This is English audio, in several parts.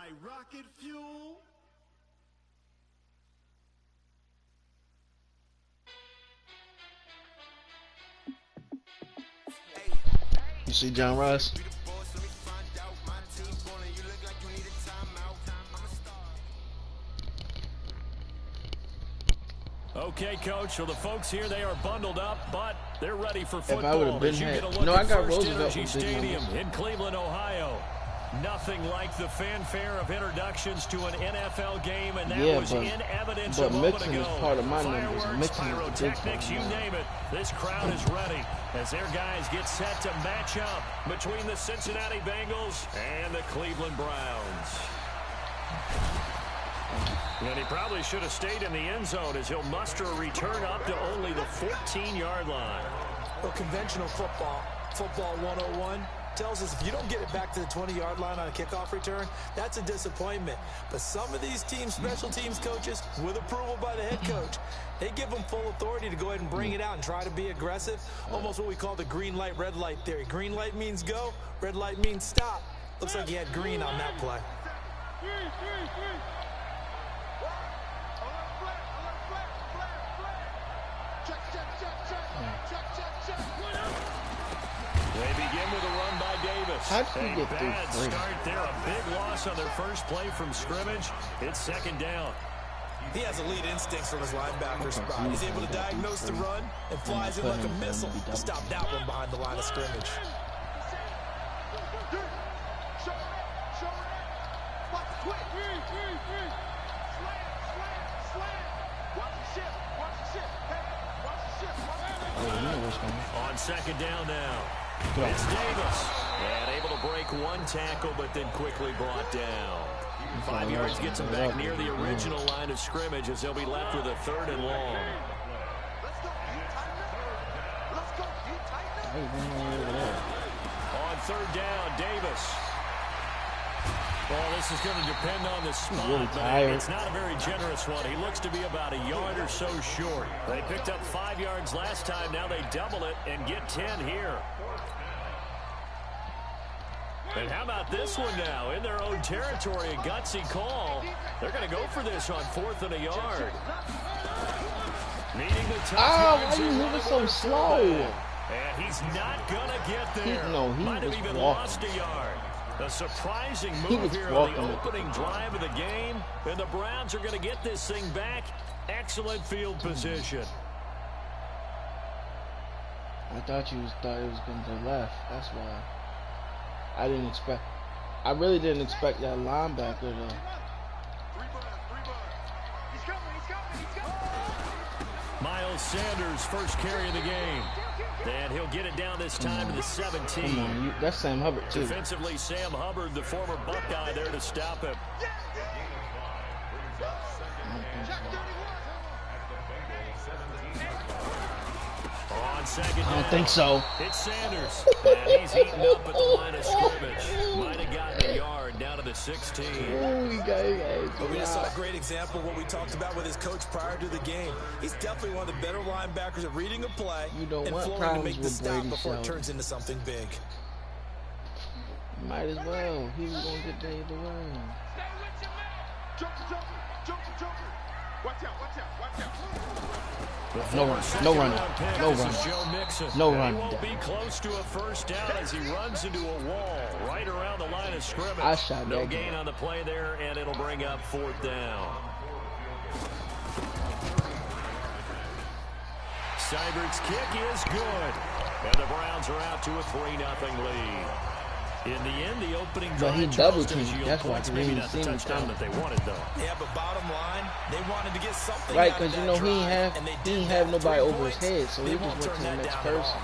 like rocket fuel. You see John Ross? Okay, Coach. So the folks here, they are bundled up, but they're ready for football. If I would have been here, I got Roosevelt Energy Stadium in Cleveland, Ohio. Nothing like the fanfare of introductions to an NFL game, and that was in evidence a moment mixing ago. Is part of my numbers. Fireworks, pyrotechnics, you name it. This crowd is ready as their guys get set to match up between the Cincinnati Bengals and the Cleveland Browns. And he probably should have stayed in the end zone as he'll muster a return up to only the 14-yard line. Well, conventional football 101, tells us if you don't get it back to the 20-yard line on a kickoff return, that's a disappointment. But some of these teams, special teams coaches, with approval by the head coach, they give them full authority to go ahead and bring it out and try to be aggressive. Almost what we call the green light, red light theory. Green light means go, red light means stop. Looks like he had green on that play. They begin with a run by Davis. How did he get bad through three? Start there. A big loss on their first play from scrimmage. It's second down. He has elite instincts from his linebacker spot. He's able to diagnose the run and flies in like a missile to stop that one behind the line of scrimmage. On second down now. It's Davis. And able to break one tackle, but then quickly brought down. 5 yards gets him back near the original line of scrimmage as they'll be left with a third and long. On third down, Davis. Well, this is going to depend on the spot, but it's not a very generous one. He looks to be about a yard or so short. They picked up 5 yards last time. Now they double it and get 10 here. And how about this one now? In their own territory, a gutsy call. They're going to go for this on 4th and a yard. Needing the why are you moving so slow? And he's not going to get there. He might have even lost a yard. A surprising move here on the opening drive of the game. And the Browns are going to get this thing back. Excellent field position. I thought it was going to the left. That's why. I really didn't expect that linebacker though. Miles Sanders, first carry of the game. And he'll get it down this time to the 17. That's Sam Hubbard, too. Defensively, Sam Hubbard, the former Buckeye, there to stop him. On second down, I don't think so. It's Sanders. And he's eaten up at the line of scrimmage. Might have gotten a yard down to the 16. We just saw a great example of what we talked about with his coach prior to the game. He's definitely one of the better linebackers at reading a play and flowing to make the stop before it turns into something big. Might as well. He was going to get there either way. Watch out. No run. He won't be close to a first down as he runs into a wall right around the line of scrimmage. No gain on the play there, and it'll bring up 4th down. Seibert's kick is good, and the Browns are out to a 3-0 lead. In the end, the opening drive, he double teamed. That's why he maybe not the touchdown that they wanted, though. Yeah, but bottom line, they wanted to get something right, because he didn't have nobody over his head, so he just went to the next person.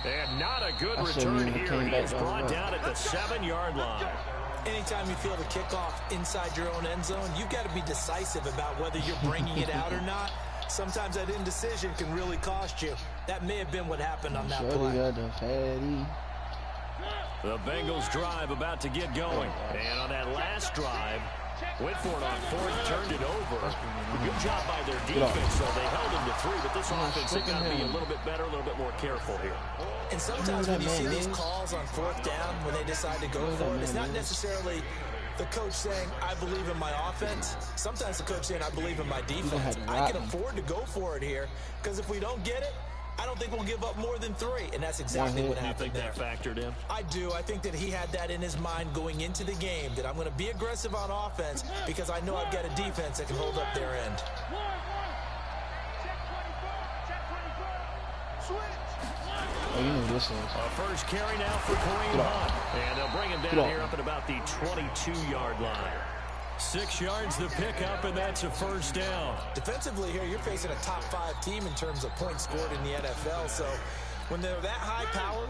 And not a good return here. He is brought down at the 7-yard line. Anytime you feel the kickoff inside your own end zone, you've got to be decisive about whether you're bringing it out or not. Sometimes that indecision can really cost you. That may have been what happened on that play. The Bengals drive about to get going. And on that last drive, Went for it on fourth, turned it over. Good job by their defense, though. They held him to 3, but this offense, they got to be a little bit better, a little bit more careful here. And sometimes when you see these calls on fourth down, when they decide to go for it, it's not necessarily the coach saying, I believe in my offense. Sometimes the coach saying, I believe in my defense. I can afford to go for it here, because if we don't get it, I don't think we'll give up more than 3, and that's exactly what happened there. You think that factored in? I do. I think that he had that in his mind going into the game, that I'm going to be aggressive on offense because I know I've got a defense that can hold up their end. Oh, you know this is. First carry now for Kareem Hunt. And they'll bring him down here up at about the 22-yard line. 6 yards the pickup, and that's a first down. Defensively here, you're facing a top 5 team in terms of points scored in the NFL. So when they're that high-powered,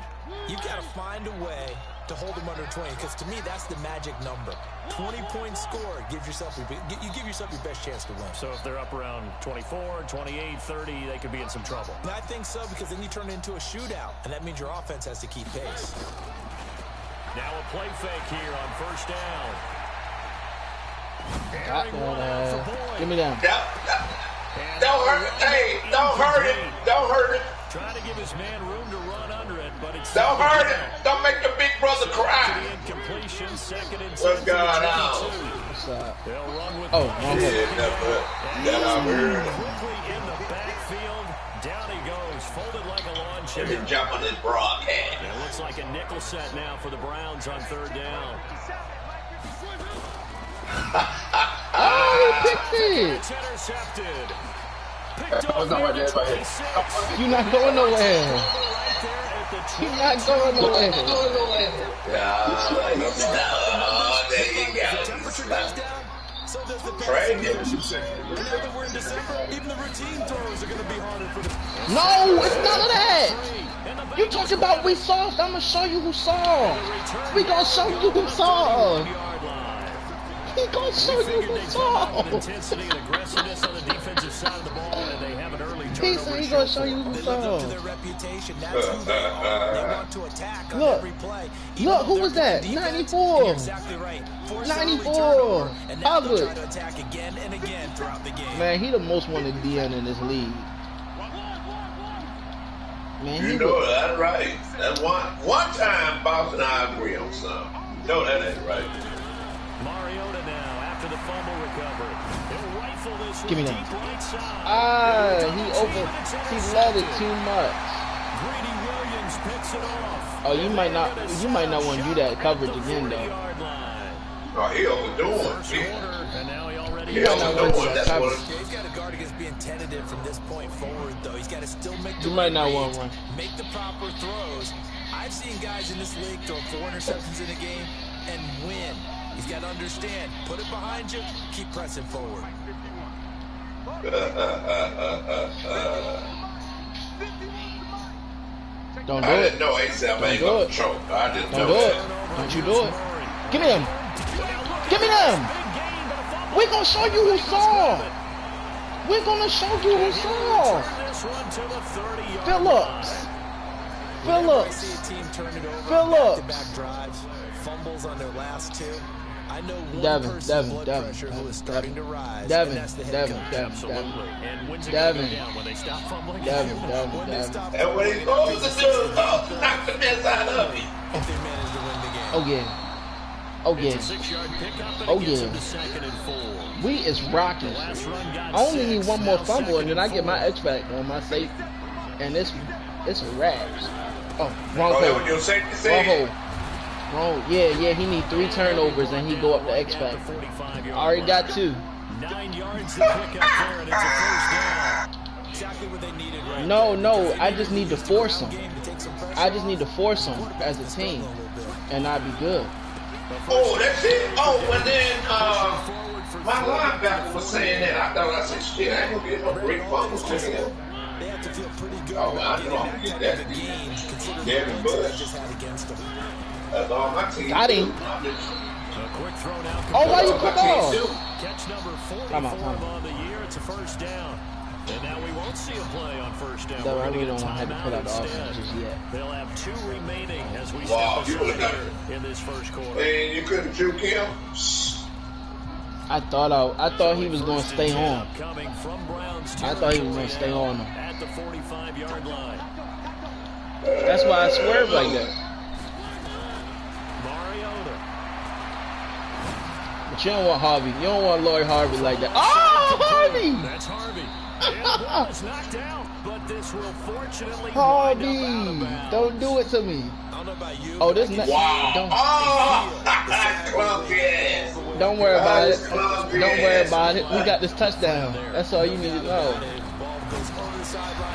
you've got to find a way to hold them under 20, because to me, that's the magic number. 20 points scored, you give yourself your best chance to win. So if they're up around 24, 28, 30, they could be in some trouble. And I think so, because then you turn it into a shootout, and that means your offense has to keep pace. Now a play fake here on first down. Give me that. Don't hurt it. Hey, don't hurt it. Don't hurt it. Trying to give his man room to run under it, but it's don't hurt it. Don't make the big brother cry. Incompletion, second and 10. What's going on? What's up? They'll run with quickly in the backfield. Down he goes, folded like a lawn chair. Let me jump on this broadcast. It looks like a nickel set now for the Browns on third down. Oh, he picked it. It's intercepted. Picked up here to 26. You're not going nowhere. You're not going nowhere. There you go. Temperature goes down, so does the pass. Right. And now that we're in December, even the routine throws are going to be harder for the... No, it's none of that. You talking about we soft? I'm gonna show you who soft. We gonna show you who soft. He gonna show you who soft. Intensity and aggressiveness on the defensive side of the ball, and they have an early turnover. He said he gonna show you who They live up to their soft. reputation. That's who they are. They want to attack on Look. every play. Look, who was that? 94. You're exactly right. Force an early 94. turnover, and now they'll Harvard. try to attack again and again throughout the game. Man, he the most wanted DN in this league. Man, You know that's right. That's one time Boss and I agree on something. You know that ain't right. Mariota now after the fumble recovery. He'll rifle this Give me deep that. right side. He let it too much. Greedy Williams picks it off. Oh, you might not want to do that coverage again though. 30-yard line. Oh, he overdoing First it. quarter, and now he already He might not want to do overdoing that that's what coverage. Yeah, he's got to guard against being tentative from this point forward, though. He's got to still make the You might not right want reads, one. make the proper throws. I've seen guys in this league throw 4 interceptions in a game and win. He's got to understand, put it behind you, keep pressing forward. Don't do I it. didn't know ASAP ain't do gonna it. choke. I didn't Don't know do it. that. Don't you do it. Give me him. Give me them. We're gonna show you who soft. We're gonna show you who soft. This one to the 30-yard Phillips. Whenever I Phillips. see a team turn it over Phillips. back-to-back drives, fumbles on their last 2, I know one Devin, person's blood Devin, pressure Devin, who is starting Devin, to rise, Devin, and that's the head Devin, coach. Devin, Absolutely. And when's it Devin. going to go down? When they stop fumbling? Devin. When they stop And what he's supposed to do is knock the mess out of him. if they manage to win the game. Oh yeah. Oh It's yeah. a 6-yard pickup, and Oh, it gets yeah. him to 2nd and 4. We is rocking. Last run got I only need 6, one more now fumble and then I 2nd get my and X back on my safety. And it's a wraps. Oh, wrong Oh, that hole. what your safety Wrong said? hole. Wrong. Yeah, he need 3 turnovers and he go up the X back. Already got 2. 9 yards to pick up there, and it's a first down. Exactly what they needed right No, there. I just need to force them. Game to take some pressure I just need to off. force them as a team, and I'd be good. Oh, that's it? Oh, and then my linebacker was saying that. I thought I said, shit, I ain't gonna get no great fumbles today. They have to feel pretty good Oh, about I getting know. that Get type that. of a game, considering Devin the points Bush. they just had against them. That's all my team. Got him. A quick throw now. Oh, why you That's all put my team off? do. Catch number 44 Time out. on the year. It's a first down. And now we won't see a play on first down. No, We're I gonna really get a don't want to have to timeout pull out the instead. offense just yet. They'll have 2 remaining as we Wow, step you aside would've done here in this first quarter. And you couldn't juke him? I thought he was going to stay on. I thought he was going to stay on him. At the 45-yard line. That's why I swerved like that. Mariota. But you don't want Harvey. You don't want Lloyd Harvey like that. Oh, Harvey! That's Harvey. And the ball is knocked out, but this will fortunately Harvey, wind up out of bounds. don't do it to me. I don't know about you. Oh, this not. Wow. Oh, clumsy ass. Don't worry about it. Don't worry about it. We got this touchdown. That's all you need to know.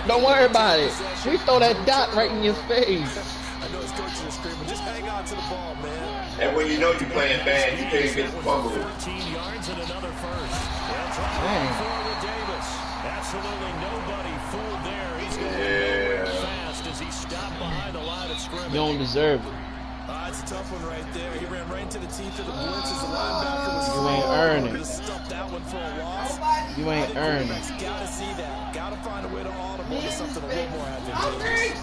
Don't worry about it. We throw that dot right in your face. I know his coaches are screaming, just hang on to the ball, man. And when you know you're playing bad, you can't get the fumble. 14 yards and another first. They'll try to Dang. run forward Davis. Absolutely nobody fooled there. He's going Yeah. fast as he stopped behind the line of scrimmage. You don't deserve it. It's a tough one right there. He ran right into the teeth of the blitz as the linebacker was You ain't earned it. Just stuffed that one for a loss. You ain't earned it. Gotta see that. Gotta find a way to audible to something a little more advantageous.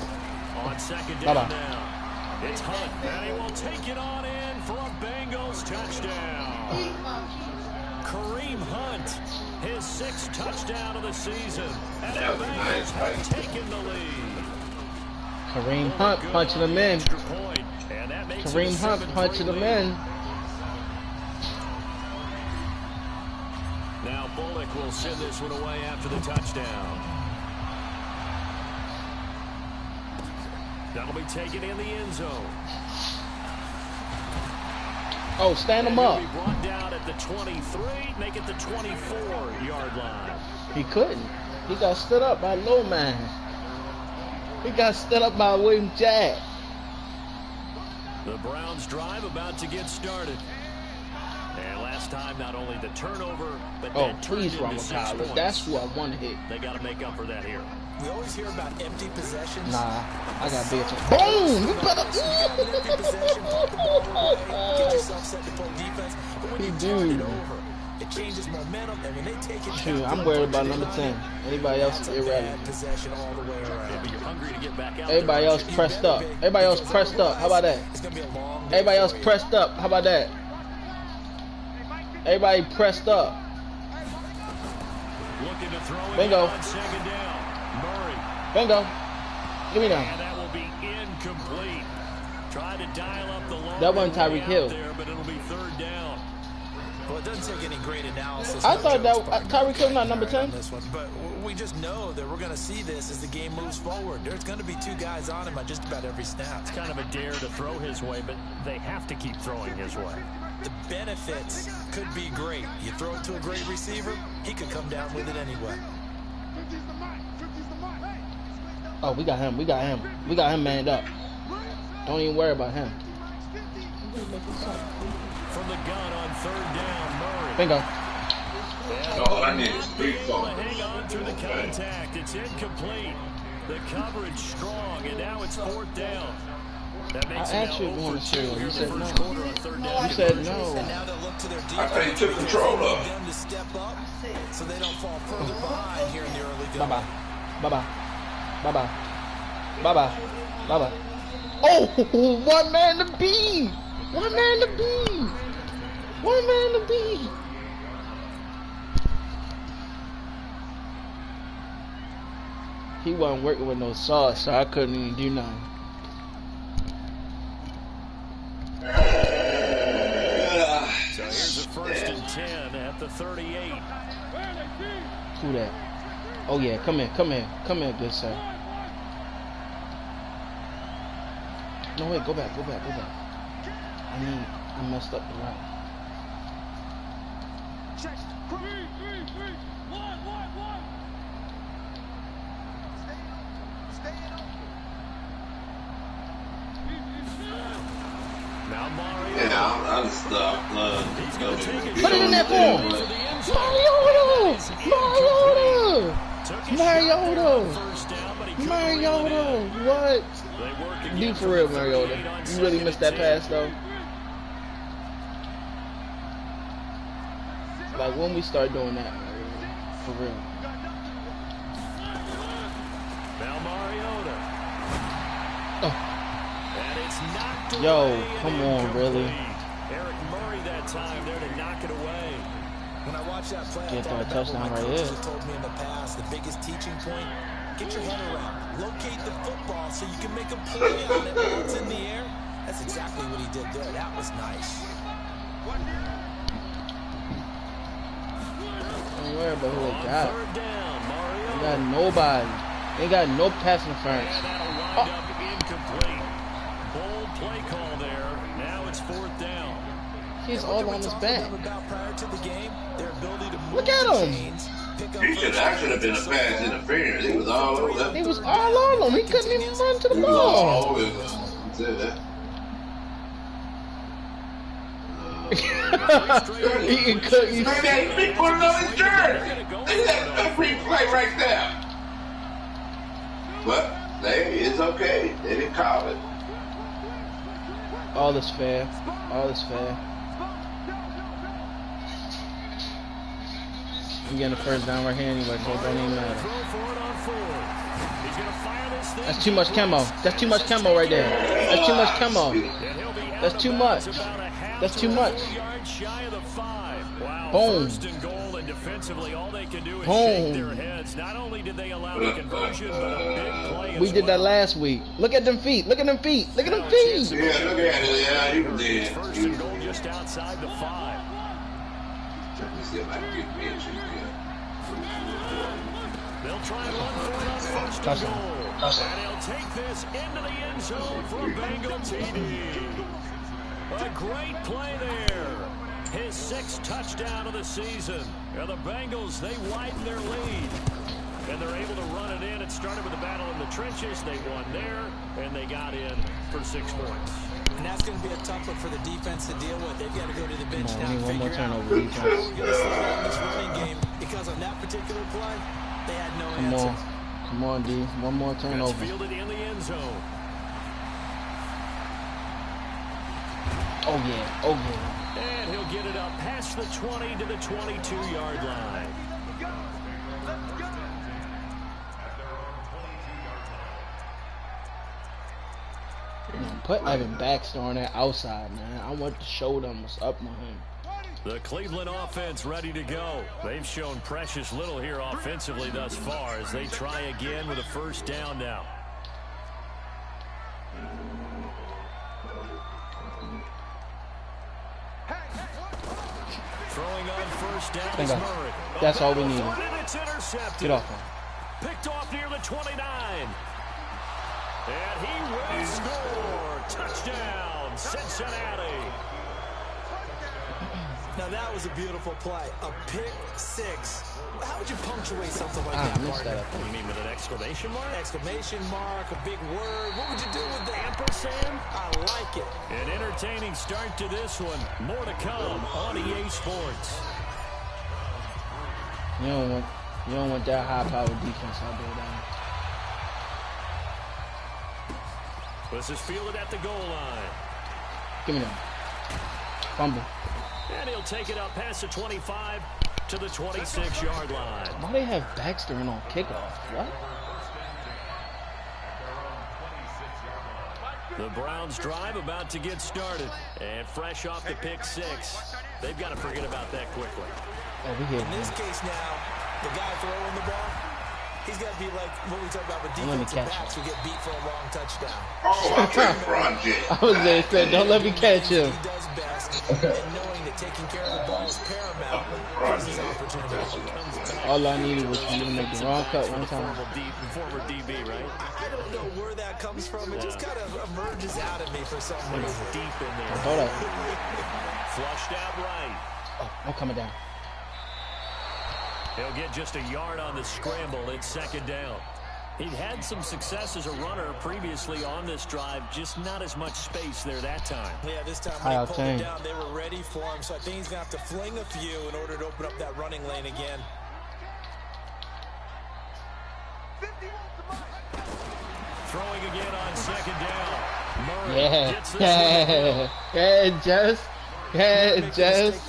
On second Bye-bye. down now. It's Hunt, and he will take it on in for a Bengals touchdown. Kareem Hunt, his 6th touchdown of the season. And That the was Bengals nice, have right? taken the lead. Kareem Hunt punching him in. Extra point, and that makes it a Kareem Hunt 7-3 punching him lead. in. Now Bullock will send this one away after the touchdown. That'll be taken in the end zone. Oh, stand him up. He'll be brought down at the 23, make it the 24-yard line. He couldn't. He got stood up by low man. He got stood up by William Jack. The Browns drive about to get started. And last time, not only the turnover, but Oh, that turned please, into Ronald 6 Tyler. points. That's who I want to hit. They got to make up for that here. We always hear about empty possessions. Nah, I got big. Boom! You better. Empty possession, put the ball away, get yourself set to play defense. But when you turn it over, it changes momentum, and when they take it Shoot, down, I'm worried about number 10. Anybody else is that's a bad irrelevant. possession all the way around. Yeah, but you're hungry to get back out Everybody there. else pressed up. Everybody else pressed up. How about that? It's gonna be a long day Everybody else for you. pressed up. How about that? Everybody pressed up. Looking to throw it Bingo. on second down. Murray. Bingo. Give me And that. that will be incomplete. Try to dial up the long That wasn't way Tyreek out Hill. there, but it'll be 3rd down. Well, it doesn't take any great analysis. I no thought jokes, that but Tyreek Hill not number 10. on this one. But we just know that we're going to see this as the game moves forward. There's going to be 2 guys on him on just about every snap. It's kind of a dare to throw his way, but they have to keep throwing his way. The benefits could be great. You throw it to a great receiver, he could come down with it anyway. Oh, we got him. We got him. We got him manned up. Don't even worry about him. From the gun on 3rd down, Murray. Bingo. All I need is 3 Able to fumbles. hang on through the contact. It's incomplete. The coverage strong, and now it's 4th down. That makes I it asked you now if you wanted 0 to for 2 share. here You in said the no. first quarter on 3rd down. You said And no. now they'll look to their I defense. thought you took control of it. them to step up so they don't fall further behind here in the early Bye going. bye. Bye bye. Bye bye. Bye bye. Bye bye. Oh, one man to beat. One man to beat. One man to beat. He wasn't working with no sauce, so I couldn't even do nothing. So here's a 1st and 10 at the 38. Who that? Oh yeah, come here, come here, come here, good sir. No wait, go back, go back, go back. I messed up the route. Now Mario. Yeah, I'm stuck. He's going to take it. Put it in that form. For the end zone. Mariota! Took a Mariota! shot there on 1st down, but he couldn't reel it Mariota! in. What? They work Be again for real, from the Mariota. 38 on You really 2nd missed that and pass 10. though. Like when we start doing that, for real. Now Mariota. Oh. And it's knocked Yo, away and come on, incomplete. really? Eric Murray that time there to knock it away. When I watched that play, I Get thought that about what touchdown my right coaches here. have told me in the past. The biggest teaching point, get your head around. Locate the football so you can make a play on it while it's in the air. That's exactly what he did there. That was nice. Don't worry about who they got. Third down, Mario. They got nobody. They got no pass interference. And that'll wind up incomplete. Bold play call there. Now it's fourth down. He's all on his back. Look at him. He should actually have been a pass interference. He was all over that. He was all on him. He couldn't even run to the He was ball. all over him. He said that. He could. Look at that. He put it on his shirt. Look at that replay right there. But hey, it's okay. They didn't call it. All is fair. All is fair. I'm getting the first down right here anyway, so it don't even matter. That's too much camo. That's too much camo right there. That's too much camo. That's too much. That's too much. Boom. Boom. We did that last week. Look at them feet. Look at them feet. Look at them feet. Yeah, look at it. Yeah, you did. First and goal just outside the 5. Let me see if I can get me a check here. They'll try and run for it on first and goal. And he'll take this into the end zone for a Bengal TD. A great play there. His 6th touchdown of the season. And the Bengals, they widen their lead. And they're able to run it in. It started with a battle in the trenches. They won there, and they got in for 6 points. And that's going to be a tough one for the defense to deal with. They've got to go to the bench now and One more figure out turnover. how we're going to slow down this running game. Because on that particular play, they had no Come answer. on. Come on, D. One more That's turnover. fielded in the end zone. Oh, yeah. Oh, yeah. And he'll get it up past the 20 to the 22-yard line. Put Evan Baxter on that outside, man. I want to show them what's up with him. The Cleveland offense ready to go. They've shown precious little here offensively thus far as they try again with a first down now. Throwing on first down is Murray. That's all we need. It's intercepted. Get off him. Picked off near the 29. And he will score. Touchdown, Cincinnati. Now that was a beautiful play. A pick 6. How would you punctuate something like I that, missed partner? that. You mean with an exclamation mark? Exclamation mark, a big word. What would you do with that? Ampersand? I like it. An entertaining start to this one. More to come on EA Sports. You don't want that high-powered defense out there, though. This is fielded at the goal line. Give me that. Fumble. And he'll take it up past the 25 to the 26-yard line. Why they have Baxter in on kickoff? What? The Browns drive about to get started. And fresh off the pick 6. They've got to forget about that quickly. Oh, we here. In this case now, the guy throwing the ball, he's got to be like what we talk about with Don't let me defensive catch backs who get beat for a long touchdown. Oh, I think project. I was there saying, don't let me catch him. He does best, and knowing that taking care of the ball is paramount is his opportunity. All I needed was for you to make the wrong cut one time. Former DB, right? I don't know where that comes from. It just kind of emerges out of me for some reason. Deep in there. Hold up. Flushed out right. Oh, I'm coming down. He'll get just a yard on the scramble. It's second down. He'd had some success as a runner previously on this drive, just not as much space there that time. Yeah, this time High when he pulled octane. it down, they were ready for him. So I think he's going to have to fling a few in order to open up that running lane again. Throwing again on second down. Murray Yeah. gets this one. Yeah, Jess. Yeah, Jess.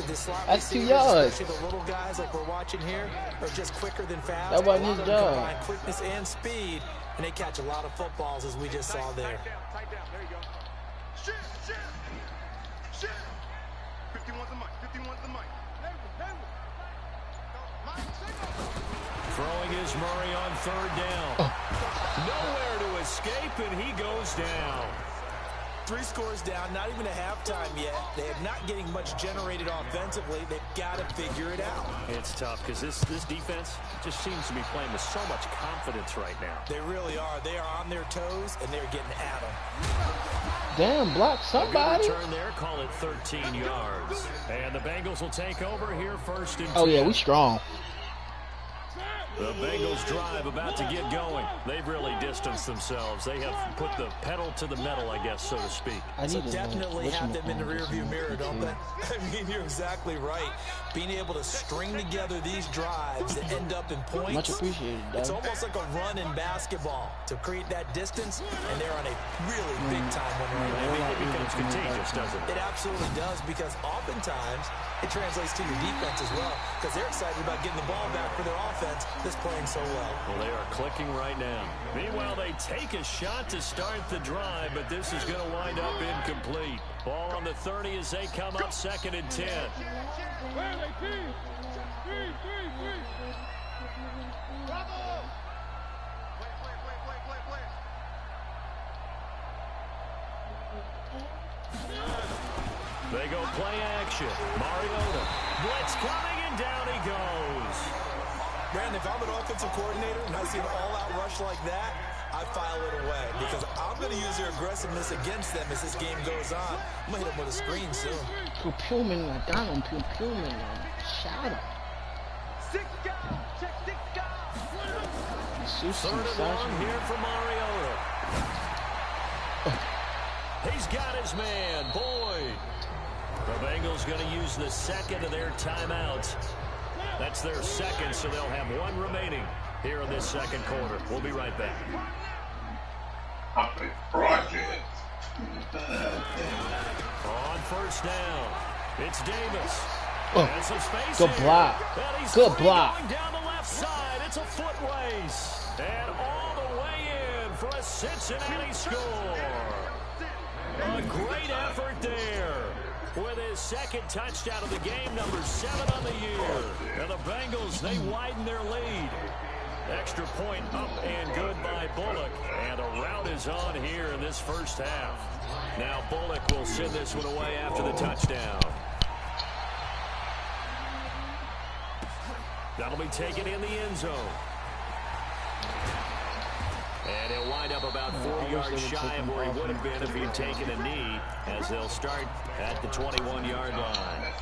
That's 2 yards. Especially the little guys like we're watching here are just quicker than fast. That wasn't A lot his of them job. combine quickness and speed, and they catch a lot of footballs as we just saw there. Tight down. There you go. Shit, shit, shit. 51's the mic. 51's the mic. Throwing is Murray on third down. Nowhere to escape, and he goes down. 3 scores down, not even a halftime yet. They're not getting much generated offensively. They've got to figure it out. It's tough because this defense just seems to be playing with so much confidence right now. They really are. They are on their toes, and they're getting at them. Damn, block somebody. A good return there, call it 13 yards. And the Bengals will take over here first and 10. Oh, yeah, we strong. The Bengals drive about to get going. They've really distanced themselves. They have put the pedal to the metal, I guess, so to speak. So definitely have them in the rearview mirror, don't they? I mean, you're exactly right. Being able to string together these drives that end up in points. Much appreciated, Doug. It's almost like a run in basketball to create that distance, and they're on a really big time one right now. It becomes contagious, doesn't it? It absolutely does, because oftentimes it translates to your defense as well, because they're excited about getting the ball back for their offense that's playing so well. Well, they are clicking right now. Meanwhile, they take a shot to start the drive, but this is going to wind up incomplete. Ball on the 30 as they come up 2nd and 10. They go play action. Mariota. Blitz coming, and down he goes. Brandon, if I'm an offensive coordinator and I see an all-out rush like that, I file it away, because I'm going to use their aggressiveness against them as this game goes on. I'm going to hit them with a screen soon. Pullman, I got him. Pullman, shot him. 6 down. Check 6 down. Third and long here for Mariota. He's got his man, Boyd. The Bengals going to use the second of their timeouts. That's their second, so they'll have one remaining here in this second quarter. We'll be right back. Project. On first down, it's Davis. Oh, Some space good here. block. And he's Good free block. Going down the left side. It's a foot race. And all the way in for a Cincinnati score. A great effort there. With his second touchdown of the game, number 7 on the year. And the Bengals, they widen their lead. Extra point up and good by Bullock. And a rout is on here in this first half. Now Bullock will send this one away after the touchdown. That'll be taken in the end zone. And he'll wind up about 40 yards shy of where he would have been if he'd taken a knee, as they'll start at the 21-yard line.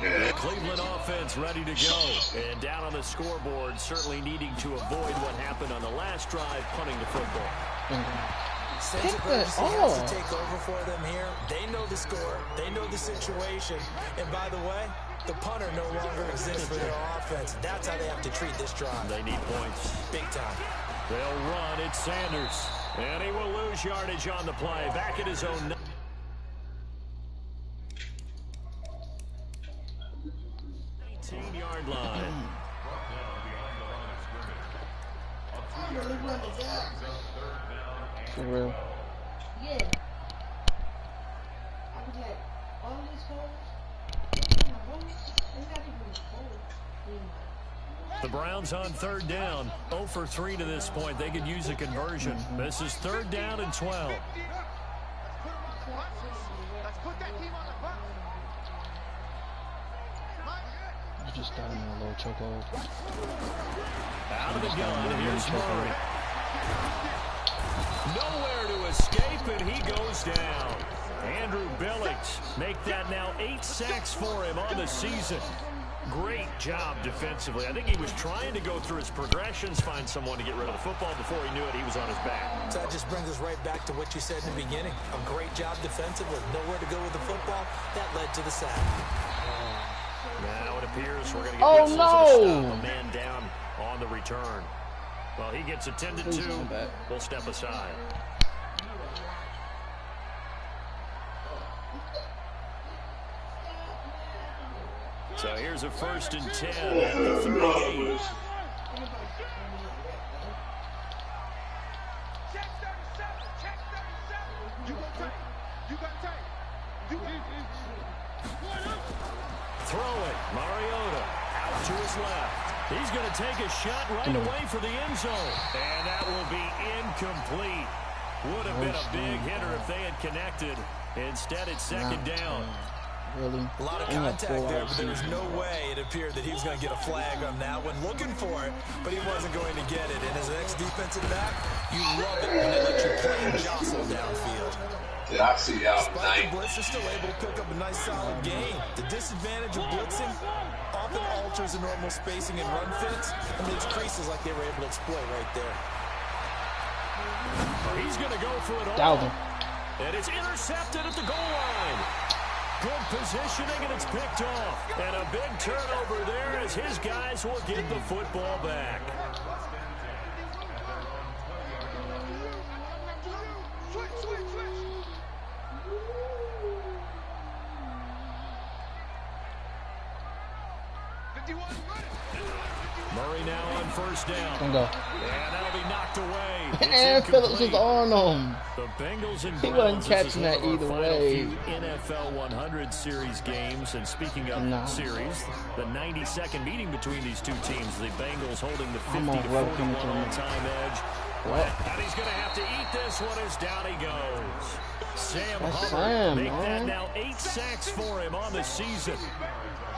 The Cleveland offense ready to go. And down on the scoreboard, certainly needing to avoid what happened on the last drive, punting the football. Sense of urgency has to take over for them here. They know the score. They know the situation. And by the way, the punter no longer exists for their offense. That's how they have to treat this drive. They need points. Big time. They'll run. It's Sanders. And he will lose yardage on the play. Back at his own 19-yard line. For real. Yeah. I was like, all these holes, The Browns on third down. 0 for 3 to this point. They could use a conversion. This is 3rd down and 12. Let's put that team on the clock. I just got him in a little chokehold. Out of the gun. Here's Murray. Nowhere to escape, and he goes down. Andrew Billings make that now 8 sacks for him on the season. Great job defensively. I think he was trying to go through his progressions, find someone to get rid of the football. Before he knew it, he was on his back. So that just brings us right back to what you said in the beginning. A great job defensively. Nowhere to go with the football. That led to the sack. Now it appears we're going to get a man down on the return. Well, he gets attended to. We'll step aside. So here's a 1st and 10 at the 38. Check 37. Check 37. You got tape. You got tape. You got Throw it. Mariota out to his left. He's going to take a shot right away for the end zone. And that will be incomplete. Would have been a big hitter if they had connected. Instead, it's second down. Really? A lot of contact there, but there was no way it appeared that he was going to get a flag on that one. Looking for it, but he wasn't going to get it. And as an ex-defensive back, you love it when they let you play and jostle downfield. Yeah, I see y'all Despite the blitz, they're still able to pick up a nice, solid gain. The disadvantage of blitzing often alters the normal spacing and run fits, and leaves creases like they were able to exploit right there. He's going to go for it all. Dalvin. And it's intercepted at the goal line. Good positioning, and it's picked off. And a big turnover there as his guys will get the football back. Murray now on first down. Don't go. And that'll be knocked away. And Phillips was on him. The Bengals and He Browns, wasn't catching that either way. NFL 100 series games. And speaking of series, the 92nd meeting between these two teams. The Bengals holding the 50-41 all-time edge. And he's going to have to eat this one as down he goes. Sam Hubbard, make that now 8 sacks for him on the season.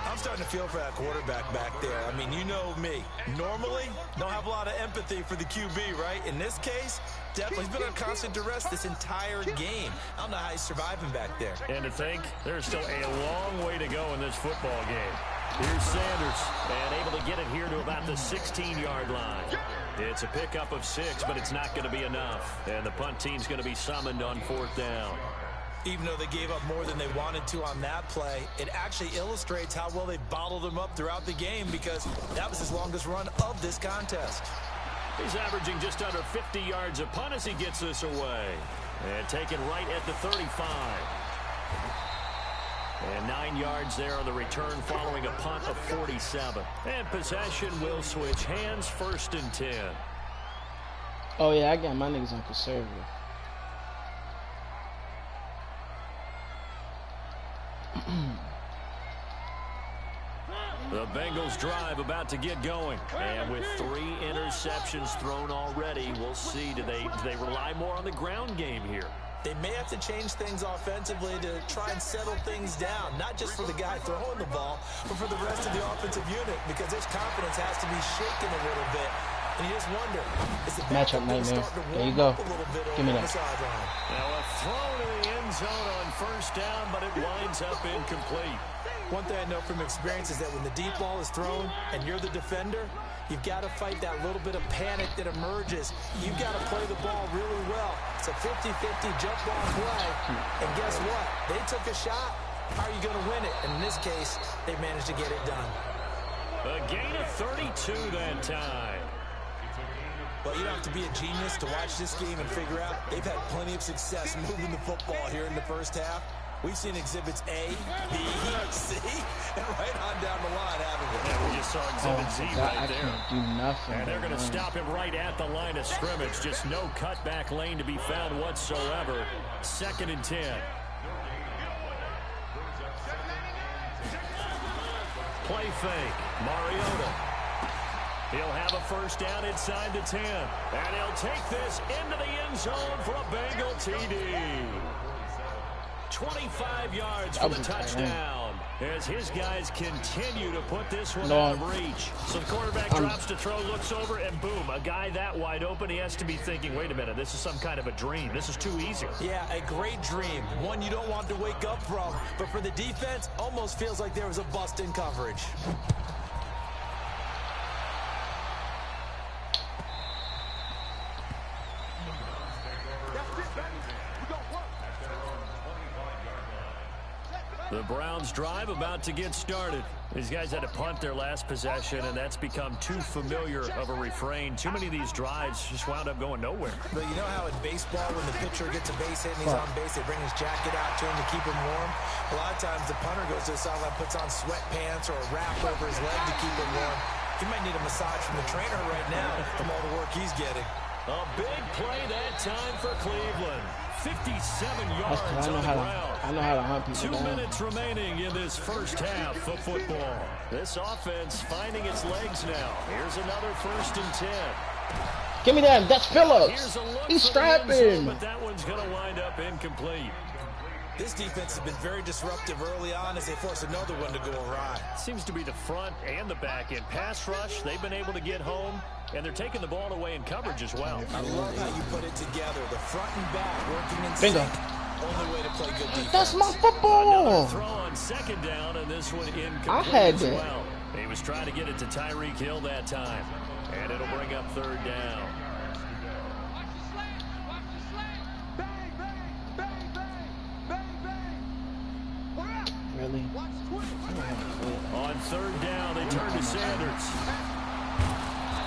I'm starting to feel for that quarterback back there. I mean, you know me. Normally, don't have a lot of empathy for the QB, right? In this case, definitely he's been on constant duress this entire game. I don't know how he's surviving back there. And to think, there's still a long way to go in this football game. Here's Sanders, and able to get it here to about the 16-yard line. It's a pickup of 6, but it's not going to be enough. And the punt team's going to be summoned on 4th down. Even though they gave up more than they wanted to on that play, it actually illustrates how well they bottled him up throughout the game, because that was his longest run of this contest. He's averaging just under 50 yards a punt as he gets this away. And taken right at the 35. And 9 yards there on the return following a punt of 47. And possession will switch hands, 1st and 10. Oh, yeah, I got my niggas on conservative. The Bengals drive about to get going. And with 3 interceptions thrown already, we'll see, do they rely more on the ground game here? They may have to change things offensively to try and settle things down, not just for the guy throwing the ball, but for the rest of the offensive unit, because his confidence has to be shaken a little bit. And you just wonder, is the matchup nightmare? There you go. Give me that. Now a throw to the end zone on 1st down, but it winds up incomplete. One thing I know from experience is that when the deep ball is thrown and you're the defender, you've got to fight that little bit of panic that emerges. You've got to play the ball really well. It's a 50-50 jump ball play. And guess what? They took a shot. How are you going to win it? And in this case, they managed to get it done. A gain of 32 that time. Well, you don't have to be a genius to watch this game and figure out they've had plenty of success moving the football here in the first half. We've seen exhibits A, B, C, and right on down the line, haven't we? Yeah, we just saw exhibit Z right there. I can't do nothing. And they're going to stop him right at the line of scrimmage. Just no cutback lane to be found whatsoever. 2nd and 10. Play fake. Mariota. He'll have a 1st down inside the 10. And he'll take this into the end zone for a Bengal TD. 25 yards for the touchdown as his guys continue to put this one out of reach. So the quarterback drops to throw, looks over, and boom, a guy that wide open, he has to be thinking, wait a minute, this is some kind of a dream. This is too easy. Yeah, a great dream. One you don't want to wake up from. But for the defense, almost feels like there was a bust in coverage. The Browns drive about to get started. These guys had to punt their last possession, and that's become too familiar of a refrain. Too many of these drives just wound up going nowhere. But you know how in baseball, when the pitcher gets a base hit and he's on base, they bring his jacket out to him to keep him warm? A lot of times the punter goes to the sideline, puts on sweatpants or a wrap over his leg to keep him warm. He might need a massage from the trainer right now from all the work he's getting. A big play that time for Cleveland. 57 yards That's 'cause on the ground. I know how to hunt people 2 down. minutes remaining in this first half of football. This offense finding its legs now. Here's another 1st and 10. Give me that. That's Phillips. Here's a look He's for the end zone, strapping. but that one's going to wind up incomplete. This defense has been very disruptive early on as they force another one to go awry. Seems to be the front and the back end. Pass rush, they've been able to get home, and they're taking the ball away in coverage as well. I love how you put it together. The front and back working in Bingo. sync. Only way to play good defense. That's my Another football. throw on 2nd down, and this one incomplete I had as that. well. He was trying to get it to Tyreek Hill that time, and it'll bring up 3rd down. Watch the slant. Watch the slant. Bang, bang, bang, bang, bang, bang. Hurry up. Really? Watch Twitter. On 3rd down, they turn to Sanders.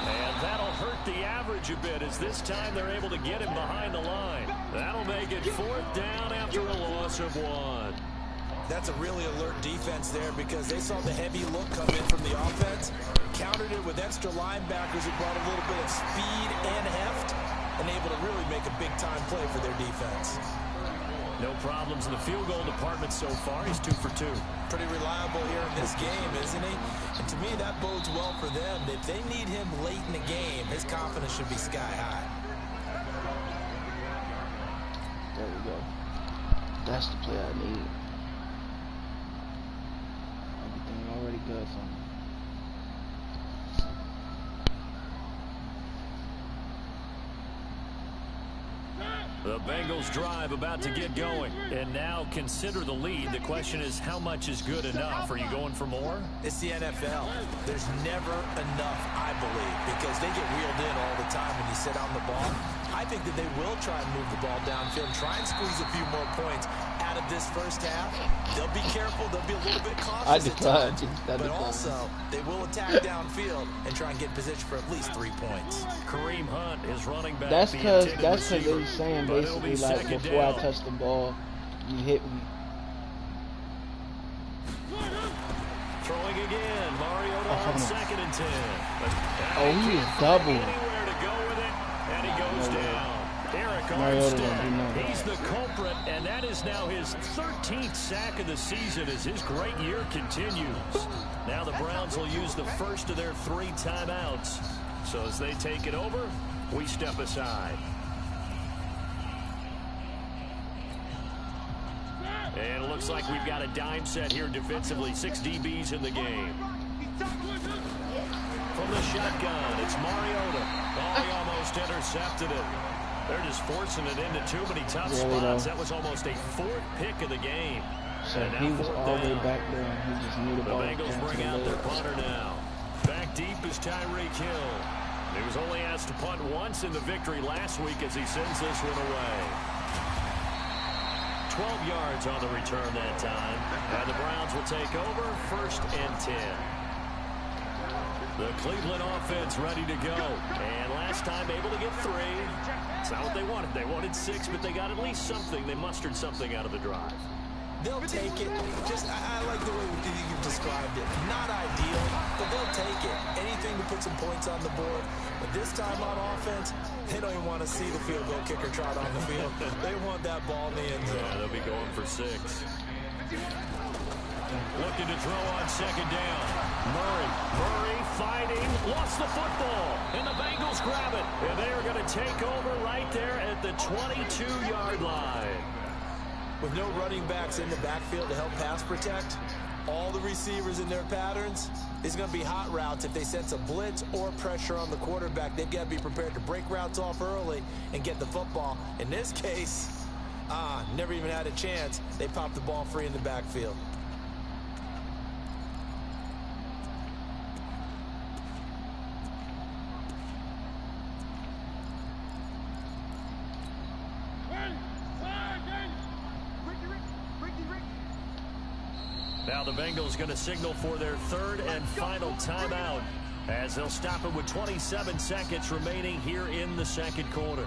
And that'll hurt the average a bit as this time they're able to get him behind the line. That'll make it 4th down after a loss of 1. That's a really alert defense there because they saw the heavy look come in from the offense, countered it with extra linebackers who brought a little bit of speed and heft, and able to really make a big-time play for their defense. No problems in the field goal department so far. He's 2 for 2. Pretty reliable here in this game, isn't he? And to me, that bodes well for them. If they need him late in the game, his confidence should be sky high. There we go. That's the play I need. Everything already good for me. The Bengals drive about to get going. And now consider the lead. The question is, how much is good enough? Are you going for more? It's the NFL. There's never enough, I believe, because they get reeled in all the time when you sit on the ball. I think that they will try and move the ball downfield and try and squeeze a few more points out of this first half. They'll be careful. They'll be a little bit cautious at times. But also, they will attack downfield and try and get position for at least 3 points. Kareem Hunt is running back. That's the because intended receiver, they're saying but it'll be basically like 2nd before down. I touch the ball, you hit me. Throwing again. Mariota on 2nd and 10. Oh, he is double. Anywhere to go with it, and he goes down. Eric Mariota don't do Armstead, nothing. he's the culprit, and that is now his 13th sack of the season as his great year continues. Now the Browns will use the first of their 3 timeouts. So as they take it over, we step aside. And it looks like we've got a dime set here defensively. 6 DBs in the game. From the shotgun, it's Mariota. Oh, he almost intercepted it. They're just forcing it into too many tough spots. That was almost a 4th pick of the game. So And now he was 4th all the way down. back there, and he just knew the The ball. Bengals bring out their punter now. Back deep is Tyreek Hill. He was only asked to punt once in the victory last week as he sends this one away. 12 yards on the return that time. And the Browns will take over 1st and 10. The Cleveland offense ready to go. And last time able to get 3. It's not what they wanted. They wanted 6, but they got at least something. They mustered something out of the drive. They'll take it. I like the way you described it. Not ideal, but they'll take it. Anything to put some points on the board. But this time on offense, they don't even want to see the field goal kicker trot on the field. They want that ball in the end zone. Yeah, they'll be going for 6. Looking to throw on 2nd down. Murray fighting, lost the football, and the Bengals grab it. And they are going to take over right there at the 22-yard line. With no running backs in the backfield to help pass protect, all the receivers in their patterns, it's going to be hot routes. If they sense a blitz or pressure on the quarterback, they've got to be prepared to break routes off early and get the football. In this case, never even had a chance. They popped the ball free in the backfield. Now the Bengals going to signal for their 3rd and final timeout as they'll stop it with 27 seconds remaining here in the 2nd quarter.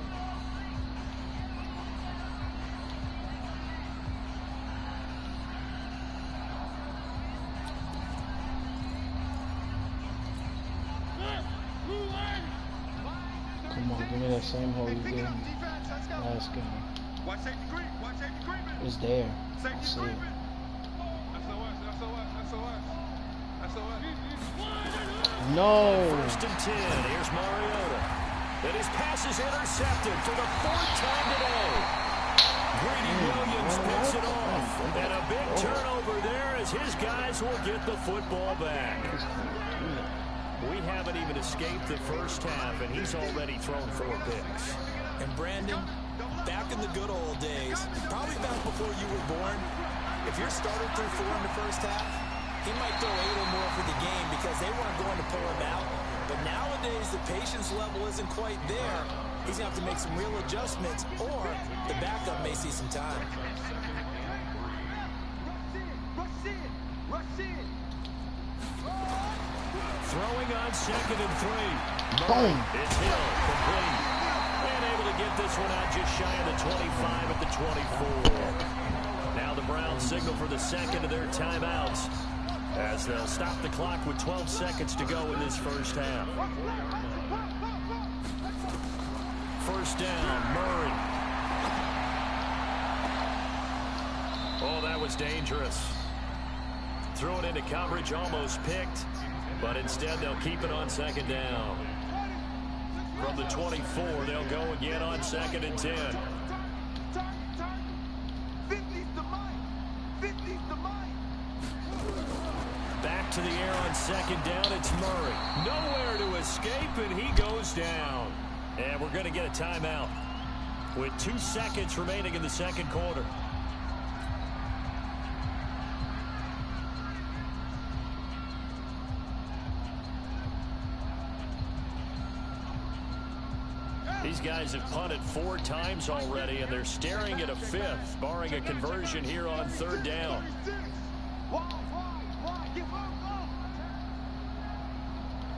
Come on, give me that same hole you did last game. Watch safety creep. Watch safety creeping. It's there. I Safety see it. creeping. SOS. No. First and 10. Here's Mariota. And his pass is intercepted for the 4th time today. Greedy Williams picks it off. And a big turnover there as his guys will get the football back. We haven't even escaped the first half, and he's already thrown 4 picks. And Brandon, back in the good old days, probably back before you were born, if your starter threw 4 in the first half, he might throw 8 or more for the game because they weren't going to pull him out. But nowadays, the patience level isn't quite there. He's going to have to make some real adjustments, or the backup may see some time. Rush in. Throwing on 2nd and 3. Boom. It's Hill, complete. And able to get this one out just shy of the 25 at the 24. Now the Browns signal for the second of their timeouts as they'll stop the clock with 12 seconds to go in this first half. First down, Murray. Oh, that was dangerous. Threw it into coverage, almost picked, but instead they'll keep it on 2nd down. From the 24, they'll go again on 2nd and 10. 50's the mic. 50's the mic. Back to the air on 2nd down, it's Murray. Nowhere to escape, and he goes down. And we're going to get a timeout with 2 seconds remaining in the second quarter. These guys have punted 4 times already, and they're staring at a 5th, barring a conversion here on 3rd down. Why? Get up.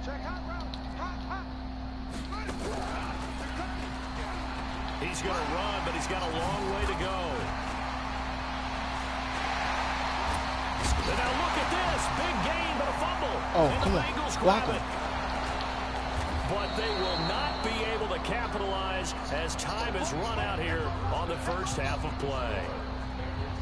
Check hot route. Hot. He's going to run, but he's got a long way to go. And now look at this. Big gain, but a fumble. Oh, and come the on. Bengals Block grab him. it. But they will not be able to capitalize as time is run out here on the first half of play.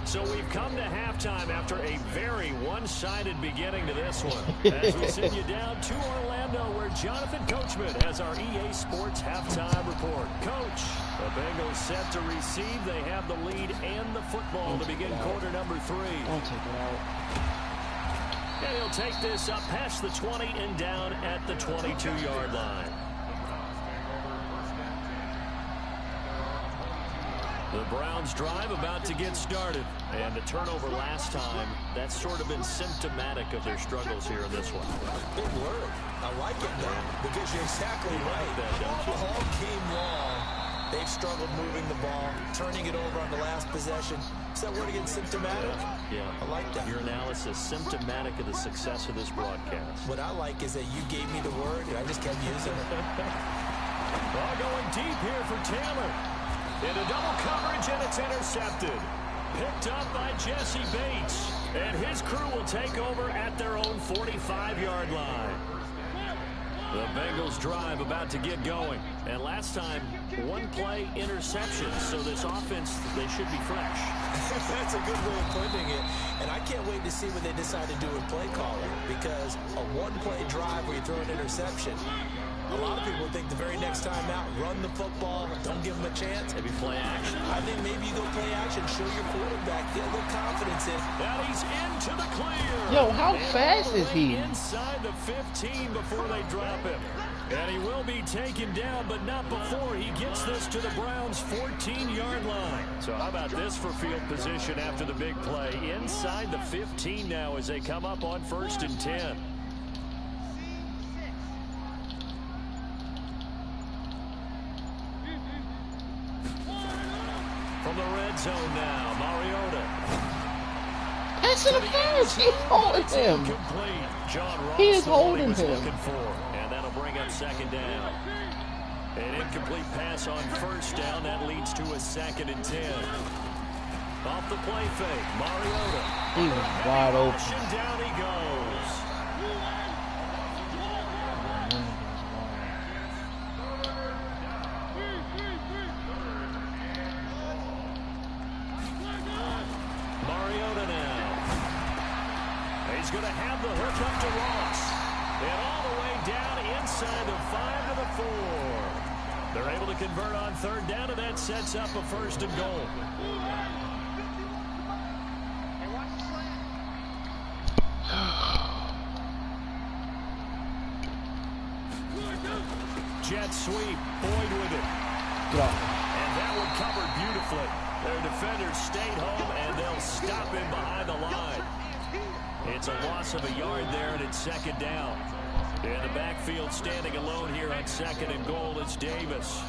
So we've come to halftime after a very one-sided beginning to this one. As we send you down to Orlando, where Jonathan Coachman has our EA Sports halftime report. Coach, the Bengals set to receive. They have the lead and the football to begin quarter number 3. Don't take it out. And he'll take this up past the 20 and down at the 22-yard line. The Browns drive about to get started. And the turnover last time, that's sort of been symptomatic of their struggles here in this one. Big word. I like it, though, because you're exactly right. All game long, they've struggled moving the ball, turning it over on the last possession. Is that word again, symptomatic? Yeah. I like that. Your analysis, symptomatic of the success of this broadcast. What I like is that you gave me the word, and I just kept using it. Ball going deep here for Taylor. Into double coverage, and it's intercepted. Picked up by Jesse Bates. And his crew will take over at their own 45-yard line. The Bengals drive about to get going. And last time, 1-play interception. So this offense, they should be fresh. That's a good way of putting it. And I can't wait to see what they decide to do with play calling. Because a 1-play drive where you throw an interception, a lot of people think the very next time out, run the football, don't give them a chance. Maybe play action. I think maybe you go play action, show your quarterback, get a little confidence in. And he's into the clear. Yo, how And fast all the is way he? Inside the 15 before they drop him. And he will be taken down, but not before he gets this to the Browns' 14-yard line. So how about this for field position after the big play? Inside the 15 now as they come up on 1st and 10. From the red zone now, Mariota. Pass interference. He's holding him. Incomplete. John Ross, He is the one holding was him. looking for, and that'll bring up 2nd down. An incomplete pass on 1st down. That leads to a 2nd and 10. Off the play fake, Mariota. He was wide open. And down he goes. He's going to have the hook up to Ross. And all the way down inside the 5 to the 4. They're able to convert on third down, and that sets up a 1st and goal. Jet sweep. Boyd with it. And that one covered beautifully. Their defenders stayed home, and they'll stop him behind the line. It's a loss of a yard there, and it's 2nd down. In the backfield, standing alone here on 2nd and goal is Davis.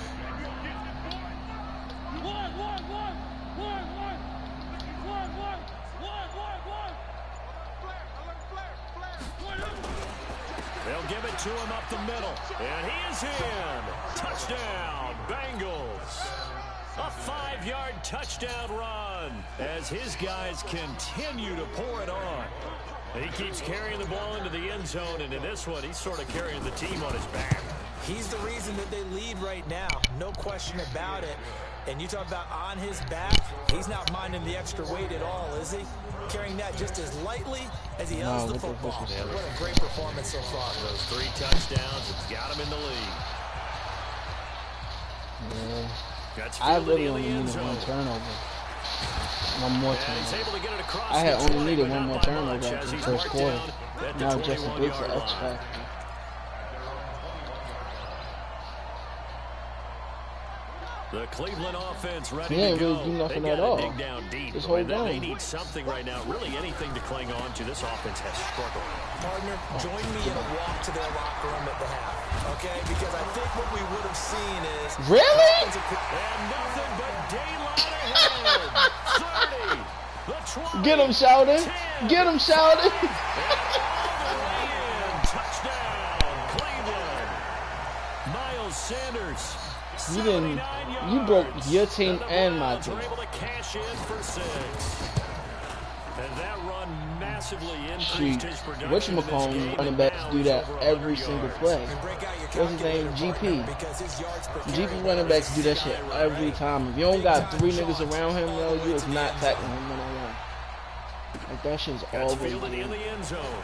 They'll give it to him up the middle, and he is in. Touchdown, Bengals. A 5-yard touchdown run as his guys continue to pour it on. He keeps carrying the ball into the end zone, and in this one, he's sort of carrying the team on his back. He's the reason that they lead right now. No question about it. And you talk about on his back, he's not minding the extra weight at all, is he? Carrying that just as lightly as he owns the football. Yeah, what a great performance so far. Those 3 touchdowns have got him in the lead. Yeah. I really only needed 1 turnover. One more turnover. I had only needed 1 more turnover after the 1st quarter. Now Justin Bates an X factor. The Cleveland offense ready he ain't to go. really do nothing at all. Dig down deep. This whole They game. need something right now, really anything to cling on to. This offense has struggled. Partner, join me in a walk to their locker room at the half, okay? Because I think what we would have seen is... Really? And nothing but daylight ahead. 30, the 20, Get him, Sheldon. 10, Get him, Sheldon. and all the way in. Touchdown, Cleveland. Miles Sanders. You didn't. You broke your team and my team. Able to cash in for 6. And that run massively increased his production. Whatchamacallit running backs do that every single play. What's his name? GP. GP running backs do that shit every time. If you don't got 3 niggas around him, though, you is not tackling him one-on-one. Like that shit's always in the end zone.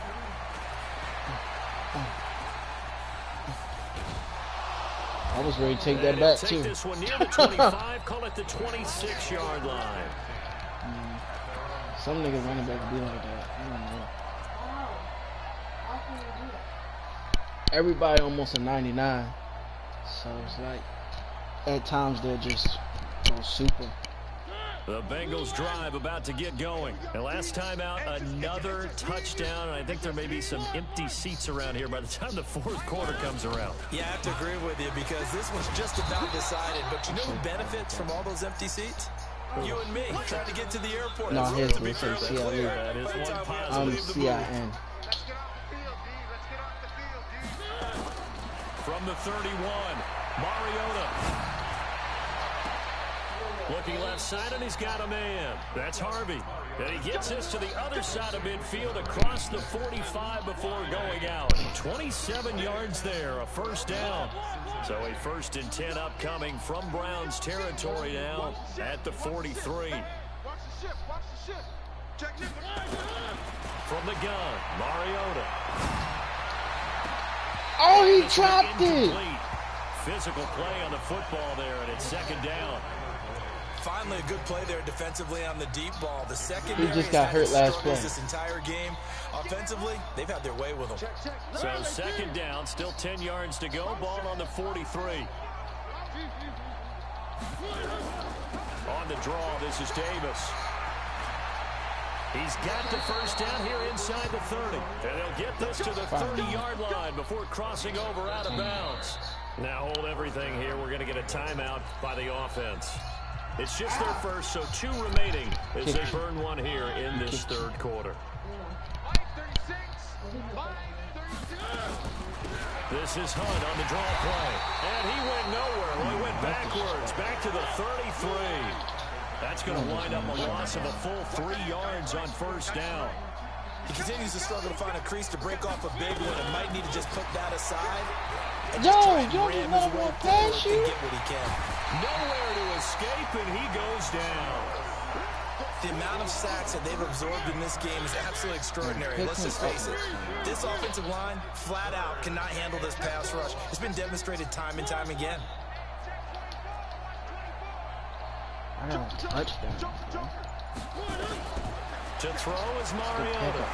I was ready to take that back too. This one near the 25, call it the 26-yard line. Some niggas running back be like that. I don't know. Everybody almost a 99, so it's like at times they're just go super. The Bengals drive about to get going. And last time out, another touchdown. And I think there may be some empty seats around here by the time the 4th quarter comes around. Yeah, I have to agree with you because this one's just about decided. But you know who benefits from all those empty seats? You and me, trying to get to the airport. No, here's the CLE. That is one positive. I'm CIN. From the 31, Mariota. Looking left side, and he's got a man. That's Harvey. And he gets this to the other side of midfield across the 45 before going out. 27 yards there, a 1st down. So a 1st and 10 upcoming from Browns territory now at the 43. From the gun, Mariota. Oh, he dropped it. Physical play on the football there, and it's 2nd down. Finally, a good play there defensively on the deep ball. The second he just got hurt last play. This entire game, offensively, they've had their way with them. So 2nd down, still 10 yards to go. Ball on the 43. On the draw, this is Davis. He's got the 1st down here inside the 30. And they'll get this to the 30-yard line before crossing over out of bounds. Now hold everything here. We're going to get a timeout by the offense. It's just their 1st, so 2 remaining as they burn one here in this 3rd quarter. This is Hunt on the draw play. And he went nowhere. Well, he went backwards, back to the 33. That's going to wind up a loss of a full 3 yards on 1st down. He continues to struggle to find a crease to break off a big one and might need to just put that aside. Yo, you don't just let him walk past you? Get what he can. Nowhere to escape, and he goes down. The amount of sacks that they've absorbed in this game is absolutely extraordinary. Let's just face it. This offensive line, flat out, cannot handle this pass rush. It's been demonstrated time and time again. I got a touchdown. To throw is Mariota.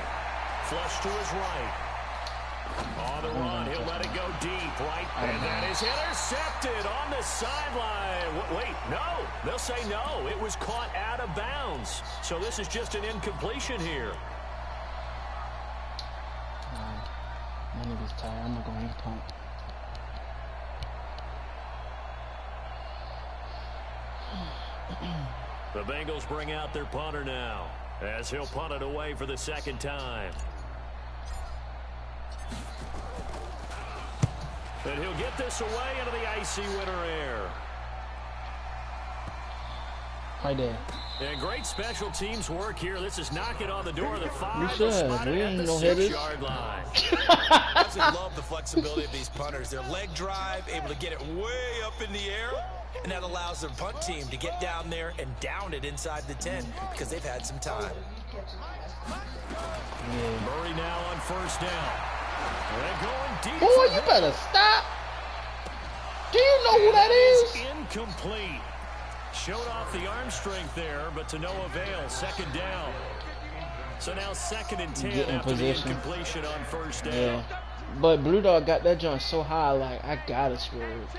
Flush to his right. On the run, he'll let it go deep, right? And that is intercepted on the sideline. Wait, no. They'll say no. It was caught out of bounds. So this is just an incompletion here. My nigga's tired. I'm not going to punt. The Bengals bring out their punter now, as he'll punt it away for the second time. And he'll get this away into the icy winter air. Right there. And great special teams work here. This is knocking on the door of the 5. We should. Spotted We at ain't the no hitters. 6-yard line. I absolutely love the flexibility of these punters. Their leg drive, able to get it way up in the air, and that allows their punt team to get down there and down it inside the 10 because they've had some time. Yeah. Murray now on first down. They're going deep. Boy, you better stop. Do you know who that is? Incomplete. Showed off the arm strength there, but to no avail. Second down. So now 2nd and 10 Get in after position. the incompletion on first down. Yeah. But Blue Dog got that joint so high, like, I gotta swerve.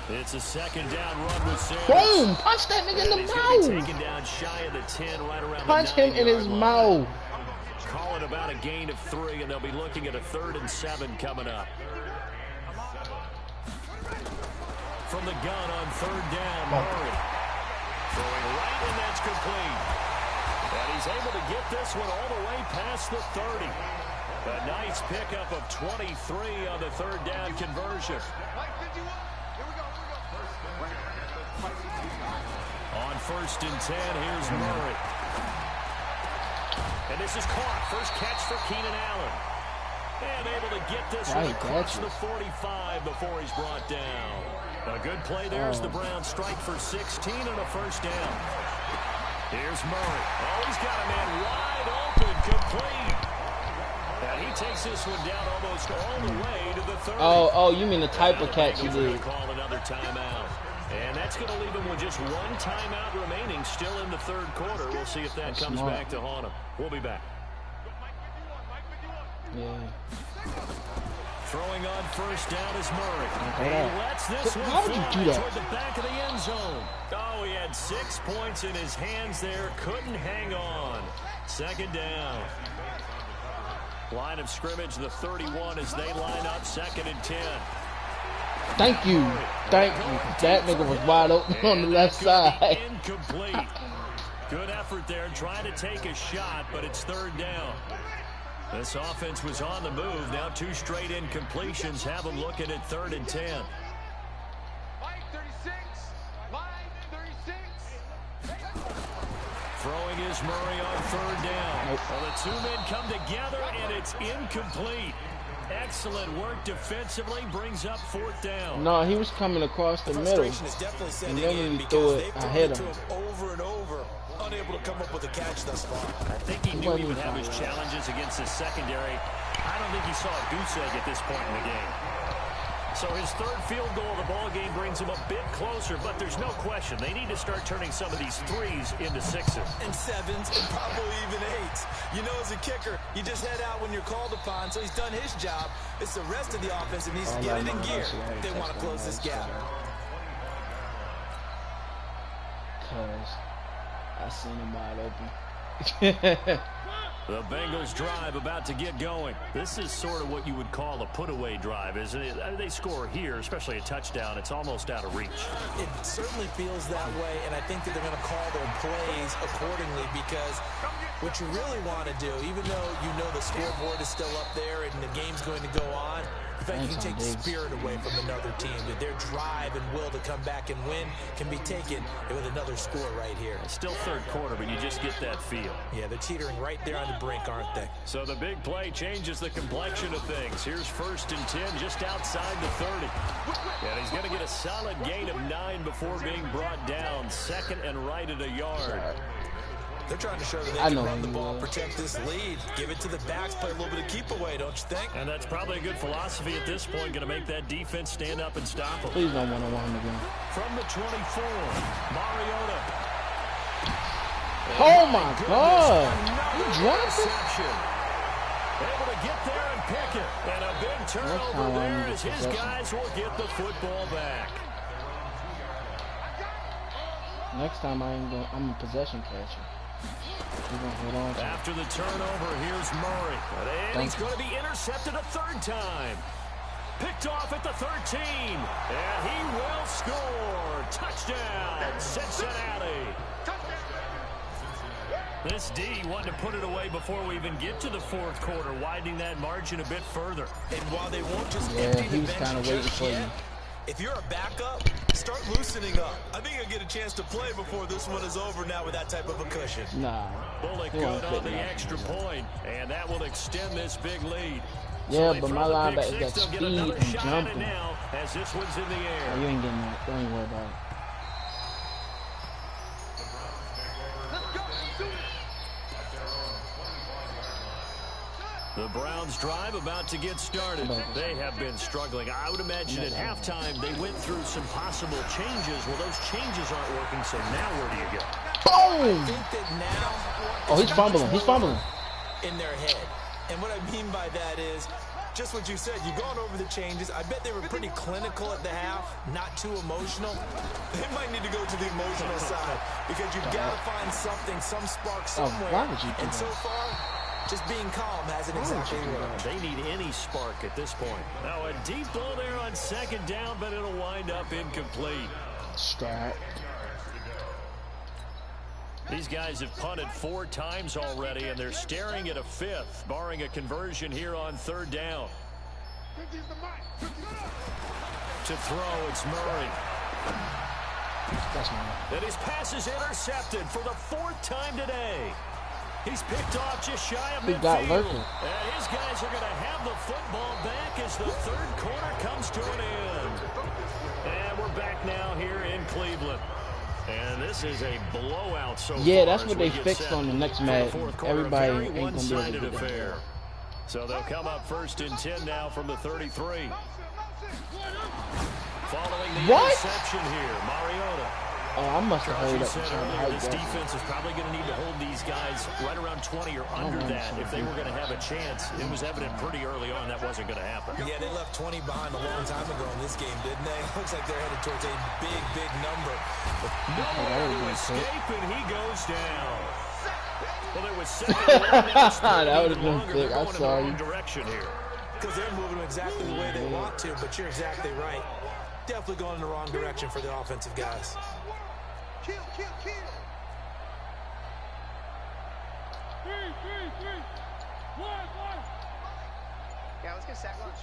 It's a 2nd down run with Sanders. Boom! Punch that nigga in And he's the gonna be mouth. taken down shy of the 10, right around Punch the him in his 9-yard line. mouth. Call it about a gain of 3, and they'll be looking at a 3rd and 7 coming up. From the gun on 3rd down, Murray. Throwing right, and that's complete. And he's able to get this one all the way past the 30. A nice pickup of 23 on the 3rd down conversion. On 1st and 10, here's Murray. And this is caught. First catch for Keenan Allen. And able to get this one across the 45 before he's brought down. A good play there as the Browns strike for 16 and a 1st down. Here's Murray. Oh, he's got a man wide open, complete. And he takes this one down almost all the way to the 30. Oh, you mean the type of catch you did. Call another timeout. And that's going to leave him with just 1 timeout remaining still in the 3rd quarter. We'll see if that comes back to haunt him. We'll be back. Yeah. Throwing on 1st down is Murray. He lets this one How would you do that? toward the back of the end zone. Oh, he had 6 points in his hands there. Couldn't hang on. 2nd down. Line of scrimmage, the 31 as they line up 2nd and 10. Thank you. Thank you. That nigga was wide open on the left side. Incomplete. Good effort there, trying to take a shot, but it's 3rd down. This offense was on the move. Now 2 straight incompletions have them looking at 3rd and 10. Line 36. Line 36. Throwing is Murray on 3rd down. Well, the 2 men come together, and it's incomplete. Excellent work defensively, brings up 4th down. No, he was coming across the middle. Frustration is definitely setting And then in when you because throw it, they've I thrown hit it to him. him over and over, unable to come up with a catch thus far. I think he knew he would have his challenges against his secondary. I don't think he saw a goose egg at this point in the game. So his 3rd field goal of the ball game brings him a bit closer, but there's no question they need to start turning some of these 3s into 6s. And 7s, and probably even 8s. You know, as a kicker, you just head out when you're called upon, so he's done his job. It's the rest of the offense that needs to get it in gear if they want to close this gap. Cause I seen him wide open. The Bengals drive about to get going. This is sort of what you would call a put-away drive, isn't it? They score here, especially a touchdown. It's almost out of reach. It certainly feels that way, and I think that they're going to call their plays accordingly because what you really want to do, even though you know the scoreboard is still up there and the game's going to go on, fact, you can take spirit away from another team. That their drive and will to come back and win can be taken with another score right here. It's still third quarter, but you just get that feel. Yeah, they're teetering right there on the brink, aren't they? So the big play changes the complexion of things. Here's 1st and 10 just outside the 30. And he's going to get a solid gain of 9 before being brought down. 2nd and right at a yard. They're trying to show that they can run the ball, protect this lead, give it to the backs, play a little bit of keep away, don't you think? And that's probably a good philosophy at this point, going to make that defense stand up and stop them. Please don't one-on-one him again. From the 24, Mariota. Oh my God! He dropped it. Able to get there and pick it. And a big turnover there as his guys will get the football back. Next time I'm a possession catcher. After the turnover, here's Murray. And he's going to be intercepted a 3rd time. Picked off at the 13. And he will score. Touchdown, Cincinnati. This D wanted to put it away before we even get to the 4th quarter, widening that margin a bit further. And while they won't just empty the bench just yet, if you're a backup, start loosening up. I think you'll get a chance to play before this one is over now with that type of a cushion. Nah. Bullock good on the extra point, and that will extend this big lead. Yeah, so but my linebacker got speed and jumping. Now as this one's in the air. Oh, you ain't getting that. Don't even worry about it. The Browns drive about to get started. They have been struggling. I would imagine at halftime they went through some possible changes. Well, those changes aren't working, so now where do you go? Boom! I think that now oh, he's fumbling. He's fumbling. In their head. And what I mean by that is just what you said. You've gone over the changes. I bet they were pretty clinical at the half, not too emotional. They might need to go to the emotional side because you've got to find something, some spark somewhere. Why would you do and so far, just being calm hasn't exactly worked. They need any spark at this point. Now a deep ball there on 2nd down, but it'll wind up incomplete. Strap. These guys have punted 4 times already, and they're staring at a 5th, barring a conversion here on 3rd down. To throw, it's Murray. And his pass is intercepted for the 4th time today. He's picked off just shy of midfield. And his guys are going to have the football back as the 3rd quarter comes to an end. And we're back now here in Cleveland. And this is a blowout so far. Yeah, that's what they fixed on the next match. Everybody ain't going to be able to get affair. So they'll come up 1st and 10 now from the 33. Following the interception here, Mariota. Oh, I must have heard up. This defense is probably going to need to hold these guys right around 20 or under that if they were going to have a chance. It was evident pretty early on that wasn't going to happen. Yeah, they left 20 behind a long time ago in this game, didn't they? Looks like they're headed towards a big, big number. Nowhere to escape, and he goes down. Well, there was second one. That would have been thick. I'm sorry. Direction here. Because they're moving exactly the way they want to, but you're exactly right. Definitely going in the wrong direction for the offensive guys. Kill. Three. One. Yeah, let's get sack lunch.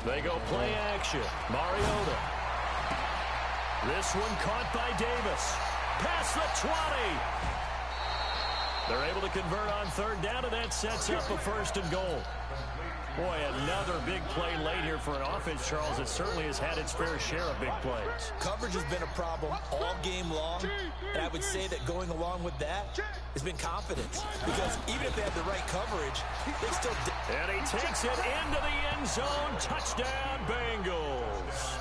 They go play action. Mariota. This one caught by Davis. Past the 20. They're able to convert on 3rd down, and that sets up a 1st and goal. Boy, another big play late here for an offense, Charles. It certainly has had its fair share of big plays. Coverage has been a problem all game long, and I would say that going along with that has been confidence. Because even if they had the right coverage, they still did. And he takes it into the end zone. Touchdown, Bengals.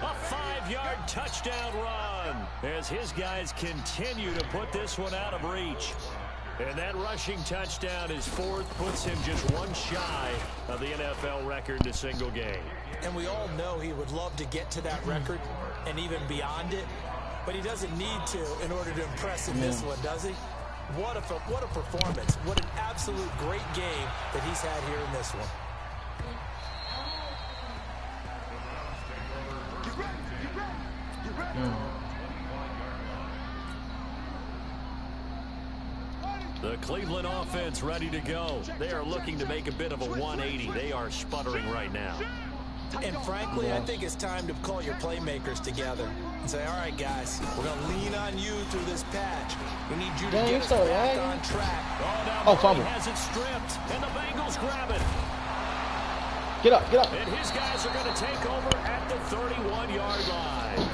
A 5-yard touchdown run as his guys continue to put this one out of reach. And that rushing touchdown is 4th, puts him just one shy of the NFL record in a single game. And we all know he would love to get to that record and even beyond it, but he doesn't need to in order to impress in this one, does he? What a performance. What an absolute great game that he's had here in this one. The Cleveland offense ready to go. They are looking to make a bit of a 180. They are sputtering right now. And frankly, I think it's time to call your playmakers together and say, all right, guys, we're going to lean on you through this patch. We need you to get us back on track. Oh, fumble. Has it stripped, and the Bengals grab it. Get up, get up. And his guys are going to take over at the 31-yard line.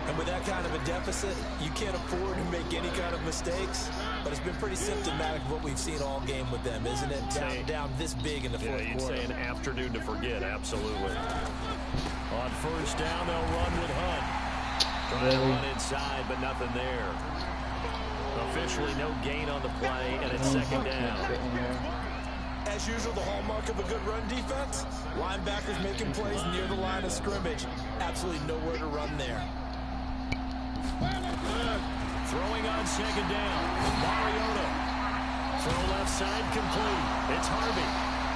And with that kind of a deficit, you can't afford to make any kind of mistakes. But it's been pretty symptomatic of what we've seen all game with them, isn't it? Down this big in the fourth you'd quarter. say an afternoon to forget, absolutely. On first down, they'll run with Hunt. Trying to run inside, but nothing there. Officially no gain on the play, and it's second down. As usual, the hallmark of a good run defense, linebackers making plays near the line of scrimmage. Absolutely nowhere to run there. Throwing on second down. Mariota. Throw left side complete. It's Harvey.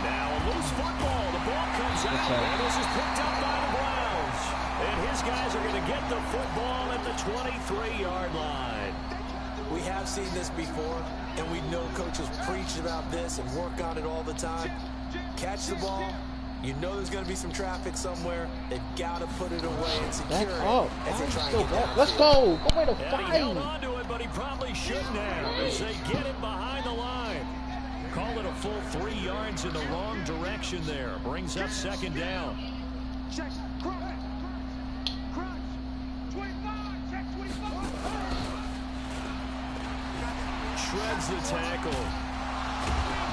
Now a loose football. The ball comes out. And this is picked up by the Browns. And his guys are going to get the football at the 23-yard line. We have seen this before, and we know coaches preach about this and work on it all the time. Catch the ball. You know there's going to be some traffic somewhere. They've got to put it away and secure it as they try and get down. Let's go. Go way to fight. He held on to it, but he probably shouldn't have as they get it behind the line. Call it a full 3 yards in the wrong direction there. Brings up second down. Check. Crunch. 25. Check 25. Shreds the tackle.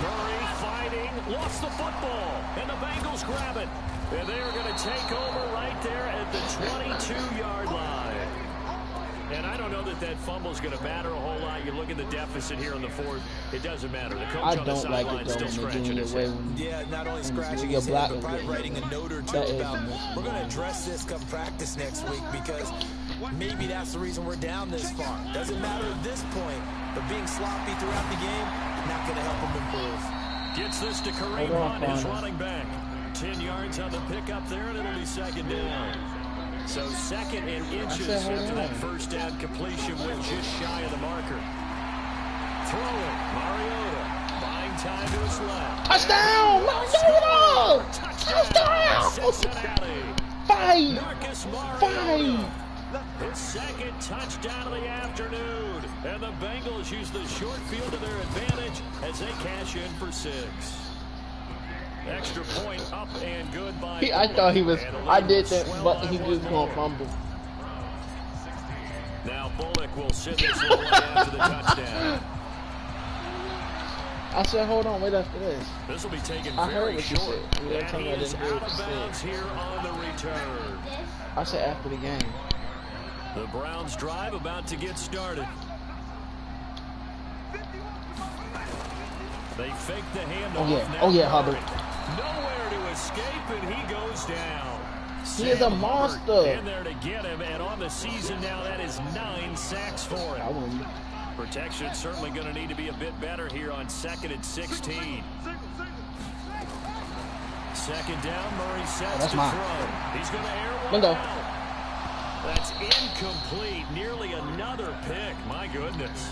Murray fighting, lost the football, and the Bengals grab it. And they are going to take over right there at the 22-yard line. And I don't know that fumble is going to matter a whole lot. You look at the deficit here in the fourth. It doesn't matter. The coach on the sideline is still scratching his head. Yeah, not only scratching his head, but probably writing a note or two about, we're going to address this come practice next week because maybe that's the reason we're down this far. Doesn't matter at this point, but being sloppy throughout the game, not going to help him improve. Gets this to Kareem Hunt, his running back. 10 yards on the pickup there, and it'll be second down. So second and inches after that first down completion with just shy of the marker. Throwing, Mariota, buying time to his left. Touchdown! Mariota! Touchdown! Cincinnati. Five! Mariota. His second touchdown of the afternoon. And the Bengals use the short field to their advantage as they cash in for 6. Extra point up and good by I thought he was, I did that, but he was going to fumble. Now Bullock will sit this one away after the touchdown. I said, hold on, wait after this. This will be taken I heard very what you short. said. You And he is out of bounds here on the return. I said after the game. The Browns drive about to get started. They fake the handoff. Oh yeah, Hubbard. Nowhere to escape, and he goes down. He is a monster. In there to get him, and on the season now, that is 9 sacks for him. Protection certainly going to need to be a bit better here on 2nd and 16. Second down, Murray sets to throw. He's going to air one out. That's incomplete. Nearly another pick. My goodness.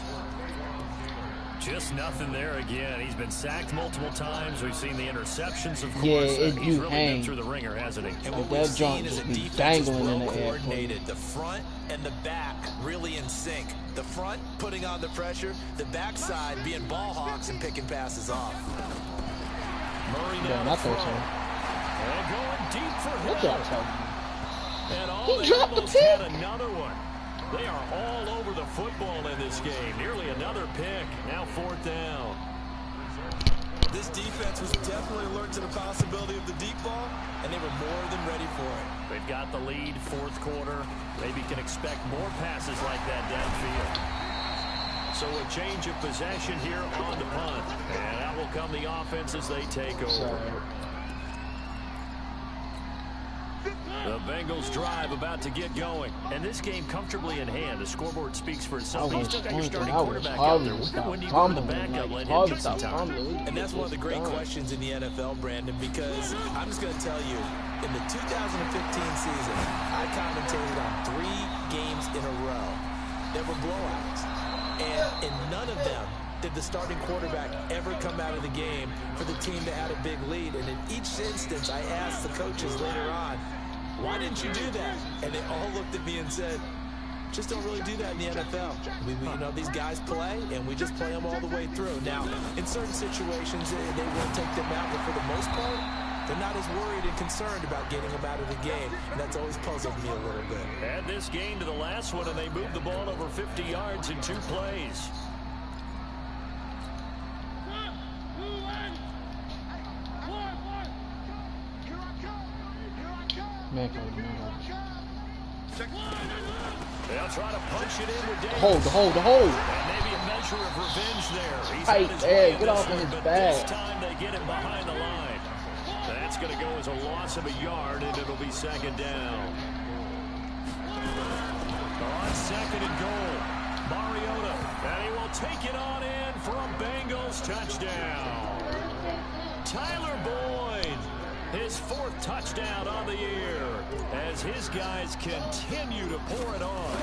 Just nothing there again. He's been sacked multiple times. We've seen the interceptions, of course. Yeah, He's really been through the ringer, hasn't he? And what we've seen is a defense is well coordinated. The front and the back really in sync. The front putting on the pressure. The backside being ball hawks and picking passes off. Murray now to throw. And going deep for him. And all he dropped the pick. Had another one. They are all over the football in this game. Nearly another pick. Now 4th down. This defense was definitely alert to the possibility of the deep ball, and they were more than ready for it. They've got the lead, 4th quarter. Maybe can expect more passes like that downfield. So a change of possession here on the punt. And that will come the offense as they take over. The Bengals drive about to get going. And this game comfortably in hand. The scoreboard speaks for itself. You still got your starting quarterback out there. When do you go to the backup? Let him get some time. And that's one of the great questions in the NFL, Brandon, because I'm just going to tell you, in the 2015 season, I commentated on 3 games in a row. There were blowouts. And in none of them did the starting quarterback ever come out of the game for the team that had a big lead? And in each instance, I asked the coaches later on, why didn't you do that? And they all looked at me and said, just don't really do that in the NFL. You know, these guys play, and we just play them all the way through. Now, in certain situations, they will take them out, but for the most part, they're not as worried and concerned about getting them out of the game, and that's always puzzled me a little bit. Add this game to the last one, and they moved the ball over 50 yards in 2 plays. They'll try to punch it in with Davis. Hold. And maybe a measure of revenge there. He's Tight there. Get off on his back. This time they get him behind the line. That's going to go as a loss of a yard, and it'll be 2nd down. On 2nd and goal, Mariota. And he will take it on in for a Bengals touchdown. Tyler Boyd, his 4th touchdown on the year, as his guys continue to pour it on.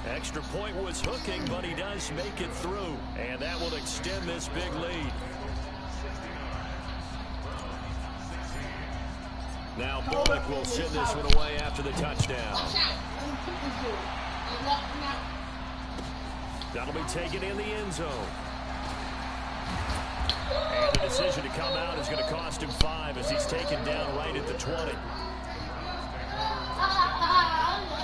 Extra point was hooking, but he does make it through, and that will extend this big lead. Now Bullock will send this one away after the touchdown. That'll be taken in the end zone. And the decision to come out is going to cost him 5 as he's taken down right at the 20.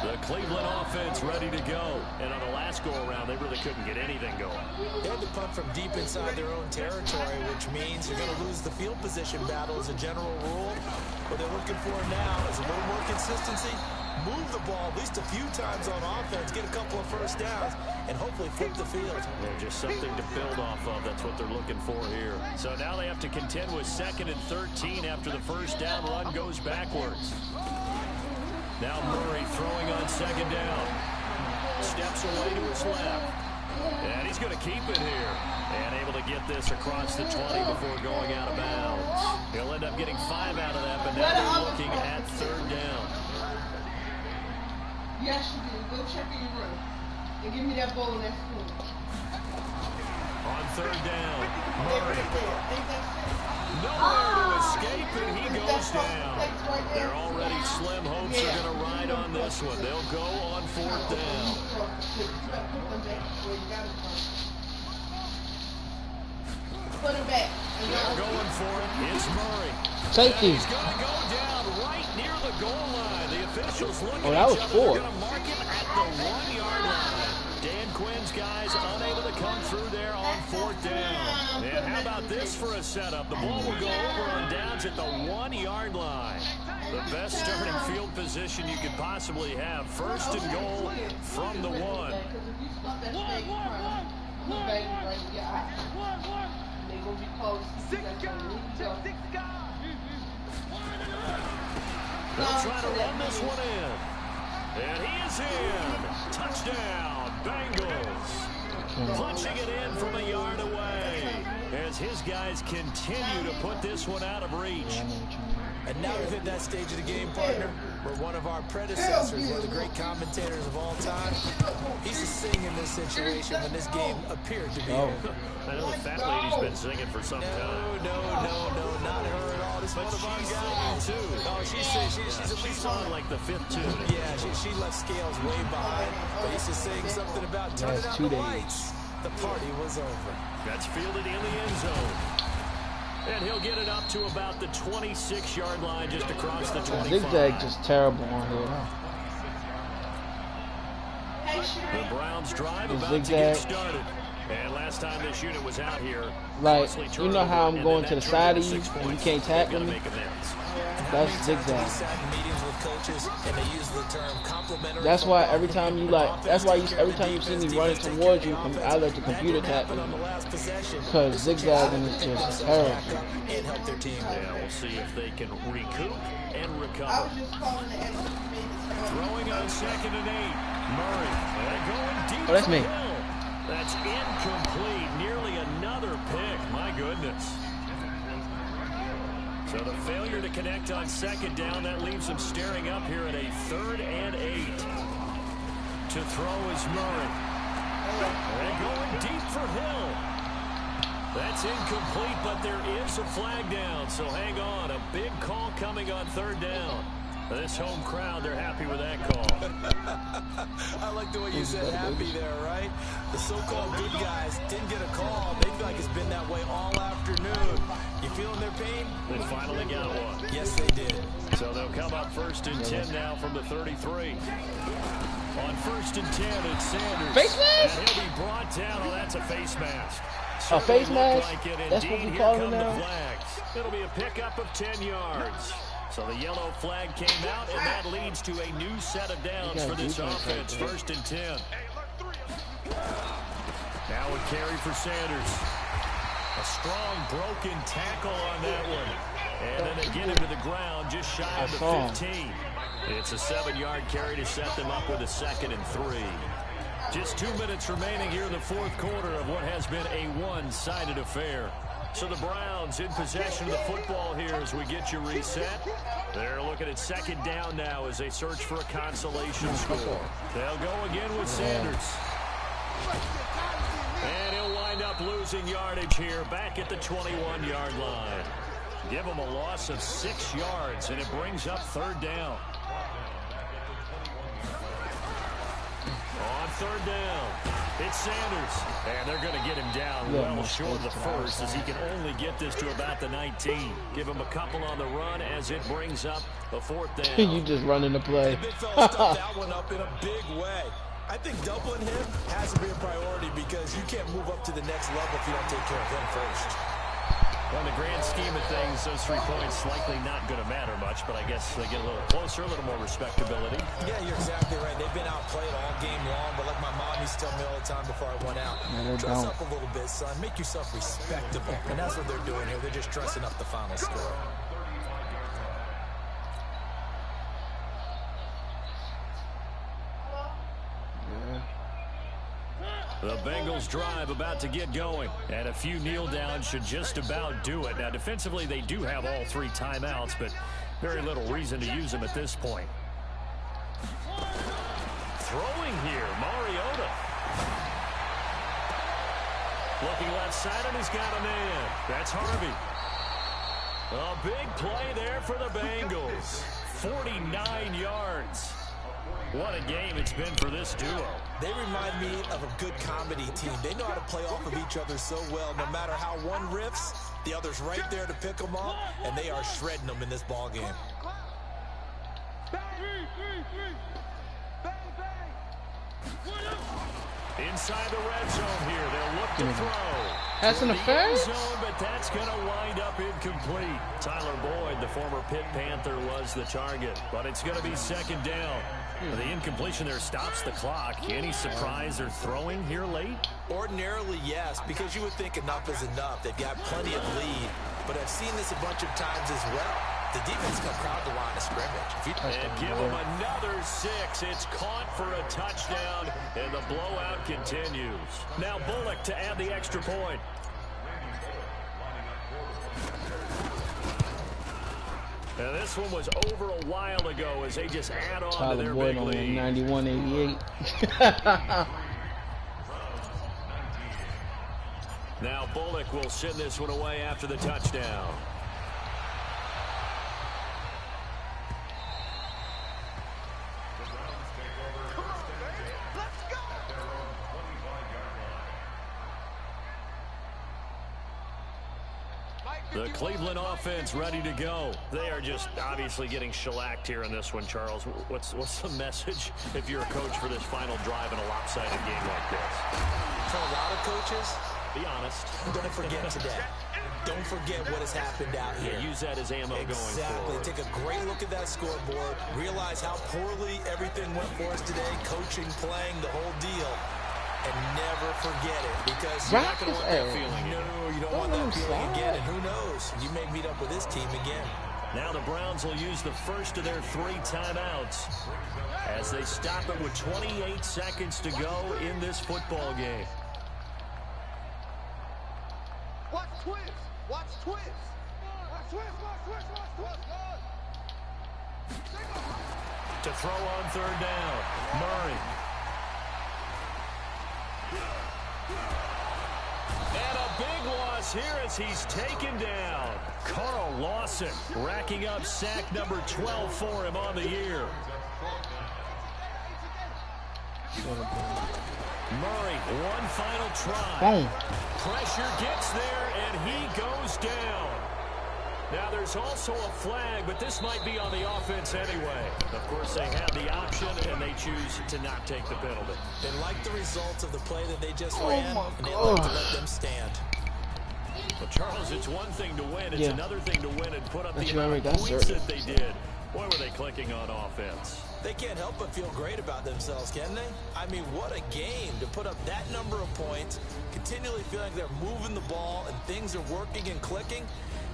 The Cleveland offense ready to go. And on the last go-around, they really couldn't get anything going. They had to punt from deep inside their own territory, which means you're going to lose the field position battle as a general rule. What they're looking for now is a little more consistency, move the ball at least a few times on offense, get a couple of first downs, and hopefully flip the field. Yeah, just something to build off of. That's what they're looking for here. So now they have to contend with 2nd and 13 after the first down run goes backwards. Now Murray throwing on 2nd down. Steps away to his left. And he's going to keep it here. And able to get this across the 20 before going out of bounds. He'll end up getting 5 out of that, but now they're looking at 3rd down. Yes, you do. Go check in your room. And give me that bowl and that spoon. On 3rd down, Murray. Nowhere to escape, and he goes down. They're already slim hopes are going to ride on this one. They'll go on 4th down. Put him back. They're going for it. It's Murray. Safety. He's going to go down right near the goal line. The officials look Oh, at that each was other. 4. They're going to mark him at the 1-yard line. Dan Quinn's guys unable to come through there on 4th down. And how about this for a setup? The ball will go over on downs at the 1-yard line. The best starting field position you could possibly have. 1st and goal from the 1. They'll try to run this one in. And he is in. Touchdown, Bengals. Punching it in from a yard away as his guys continue to put this one out of reach. And now we've hit that stage of the game, partner, where one of our predecessors, one of the great commentators of all time, he's to sing in this situation when this game appeared to be over. I know the fat lady's been singing for some time. No, not her at all. This But one of our she's guys. singing, too. No, she's at least on like the 5th tune. Yeah, she left Scales way behind, but he's just saying something about turning out the lights. The party was over. That's fielded in the end zone. And he'll get it up to about the 26-yard line just across the 25. Zigzag just terrible on here. The Browns drive The about zigzag. to get started. And last time this unit was out here, Like, you know how I'm going to the side of you and you can't tackle me? That's zigzag. That's why every time you every time you see me running towards you, I let the computer tackle me. Because zigzagging is just terrible. Yeah, we'll see if they can recoup and recover. Throwing on 2nd and 8. Murray going deep. Oh, that's me. That's incomplete. Nearly another pick. My goodness. So the failure to connect on 2nd down, that leaves him staring up here at a 3rd and 8. To throw is Murray. And going deep for Hill. That's incomplete, but there is a flag down, so hang on. A big call coming on third down. This home crowd, they're happy with that call. I like the way you said happy there, right? The so-called good guys didn't get a call. They feel like it's been that way all afternoon. You feeling their pain? They finally got one. Yes, they did. So they'll come up 1st and 10 now from the 33. On 1st and 10, it's Sanders. Face mask? And he'll be brought down. Oh, that's a face mask. A face mask? Like it. That's what we Indeed, call here it come now? the flags. It'll be a pickup of 10 yards. So the yellow flag came out, and that leads to a new set of downs for this offense. 1st and 10. Now a carry for Sanders. A strong broken tackle on that one. And then they get him to the ground just shy of the 15. It's a 7-yard carry to set them up with a 2nd and 3. Just 2 minutes remaining here in the 4th quarter of what has been a one-sided affair. So the Browns in possession of the football here as we get you reset. They're looking at 2nd down now as they search for a consolation score. They'll go again with Sanders. And he'll wind up losing yardage here back at the 21-yard line. Give him a loss of 6 yards, and it brings up 3rd down. On 3rd down, it's Sanders. And they're going to get him down well short of the 1st as he can only get this to about the 19. Give him a couple on the run as it brings up a 4th down. You just running the play. The big fella stuffed that one up in a big way. I think doubling him has to be a priority because you can't move up to the next level if you don't take care of him first. Well, in the grand scheme of things, those 3 points likely not going to matter much, but I guess they get a little closer, a little more respectability. Yeah, you're exactly right. They've been outplayed all game long, but like my mom used to tell me all the time before I went out, dress up a little bit, son. Make yourself respectable. And that's what they're doing here. They're just dressing up the final score. The Bengals drive about to get going, and a few kneel downs should just about do it. Now, defensively, they do have all 3 timeouts, but very little reason to use them at this point. Throwing here, Mariota. Looking left side, and he's got a man. That's Harvey. A big play there for the Bengals. 49 yards. What a game it's been for this duo. They remind me of a good comedy team. They know how to play off of each other so well. No matter how one riffs, the other's right there to pick them up, and they are shredding them in this ball game. Inside the red zone here, they'll look to throw. That's an offense? Zone, but that's going to wind up incomplete. Tyler Boyd, the former Pitt Panther, was the target, but it's going to be 2nd down. The incompletion there stops the clock. Any surprise they're throwing here late? Ordinarily, yes, because you would think enough is enough. They've got plenty of lead, but I've seen this a bunch of times as well. The defense can crowd the line of scrimmage. And give them another 6. It's caught for a touchdown, and the blowout continues. Now Bullock to add the extra point. And this one was over a while ago as they just add on Tyler to their Boyd big on lead. 91-88. Now Bullock will send this one away after the touchdown. The Cleveland offense ready to go. They are just obviously getting shellacked here in this one, Charles. What's the message if you're a coach for this final drive in a lopsided game like this? For a lot of coaches, be honest. Don't forget today. Don't forget what has happened out here. Yeah, use that as ammo going Exactly. forward. Take a great look at that scoreboard. Realize how poorly everything went for us today. Coaching, playing, the whole deal. And never forget it, because you're not going to want that feeling. No, you don't want that feeling again. And who knows? You may meet up with this team again. Now the Browns will use the first of their 3 timeouts as they stop it with 28 seconds to go in this football game. Watch twist. Watch twist. Watch twist. Watch twist. Watch twist. To throw on 3rd down, Murray. And a big loss here as he's taken down. Carl Lawson racking up sack number 12 for him on the year. Murray, one final try. Boom. Pressure gets there, and he goes down. Now, there's also a flag, but this might be on the offense anyway. Of course, they have the option, and they choose to not take the penalty. They like the results of the play that they just ran, and they like to let them stand. Well, Charles, it's one thing to win. It's another thing to win and put up the amount of points that they did. Boy, were they clicking on offense. They can't help but feel great about themselves, can they? I mean, what a game to put up that number of points, continually feeling like they're moving the ball and things are working and clicking.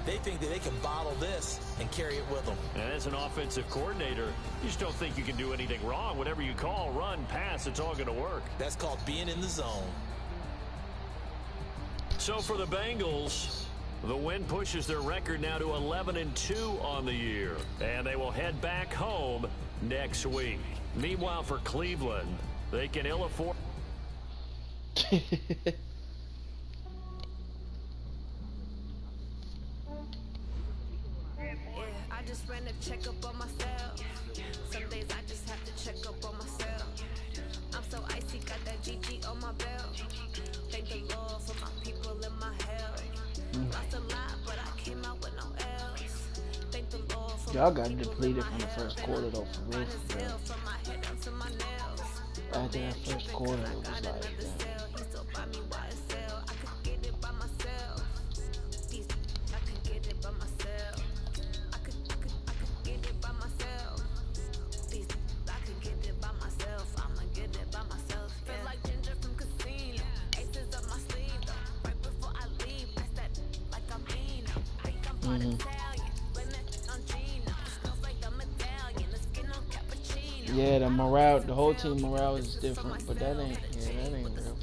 They think that they can bottle this and carry it with them. And as an offensive coordinator, you just don't think you can do anything wrong. Whatever you call, run, pass, it's all going to work. That's called being in the zone. So for the Bengals, the win pushes their record now to 11-2 on the year. And they will head back home next week. Meanwhile, for Cleveland, they can ill afford. I just ran a checkup on myself. Some days I just have to check up on myself. I'm so icy, got that GG on my belt. Thank the Lord for my people in my health. Lost a lot, but I came out with no else. Thank the Lord for y'all got depleted from the first quarter though, for real. After that first quarter, it was like, damn. Yeah, the morale, the whole team morale is different, but that ain't, that ain't real.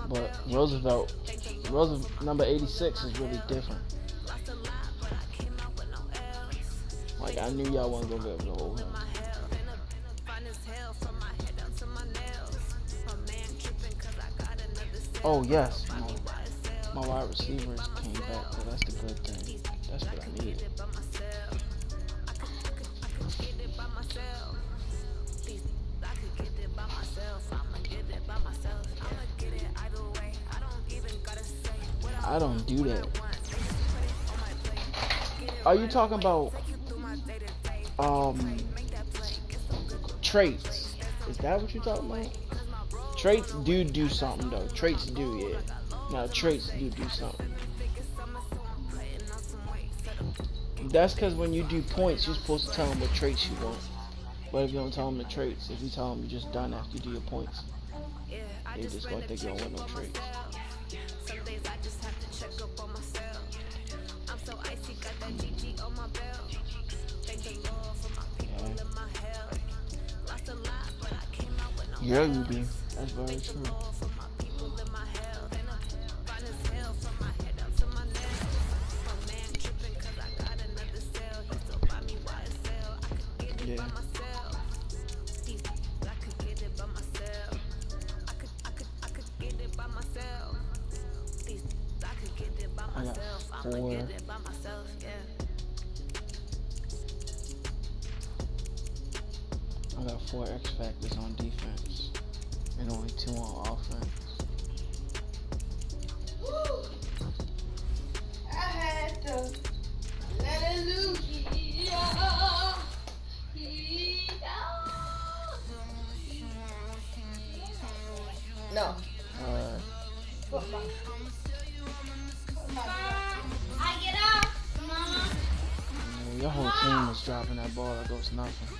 But Roosevelt, number 86 is really different. Like, I knew y'all wasn't gonna be able to hold him. Oh yes, my wide receivers came back, so that's the good thing. That's what I needed. I don't do that. Are you talking about traits? Is that what you're talking about? Traits do something though. Traits do, yeah. Now traits do something. That's because when you do points, you're supposed to tell them what traits you want. But if you don't tell them the traits, if you tell them you're just done after you do your points, they just gonna think you don't want no traits. Yeah, you be. That's very true. Yeah. I got 4. I got 4 X factors on defense and only 2 on offense. Woo! I had to let it loose. No. Football. I get up. Mama. Yeah, your whole team was dropping that ball like it was nothing.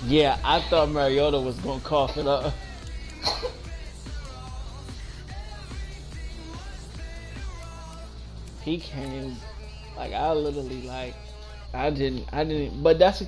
Yeah, I thought Mariota was gonna cough it up. He came, like I literally like, I didn't, but that's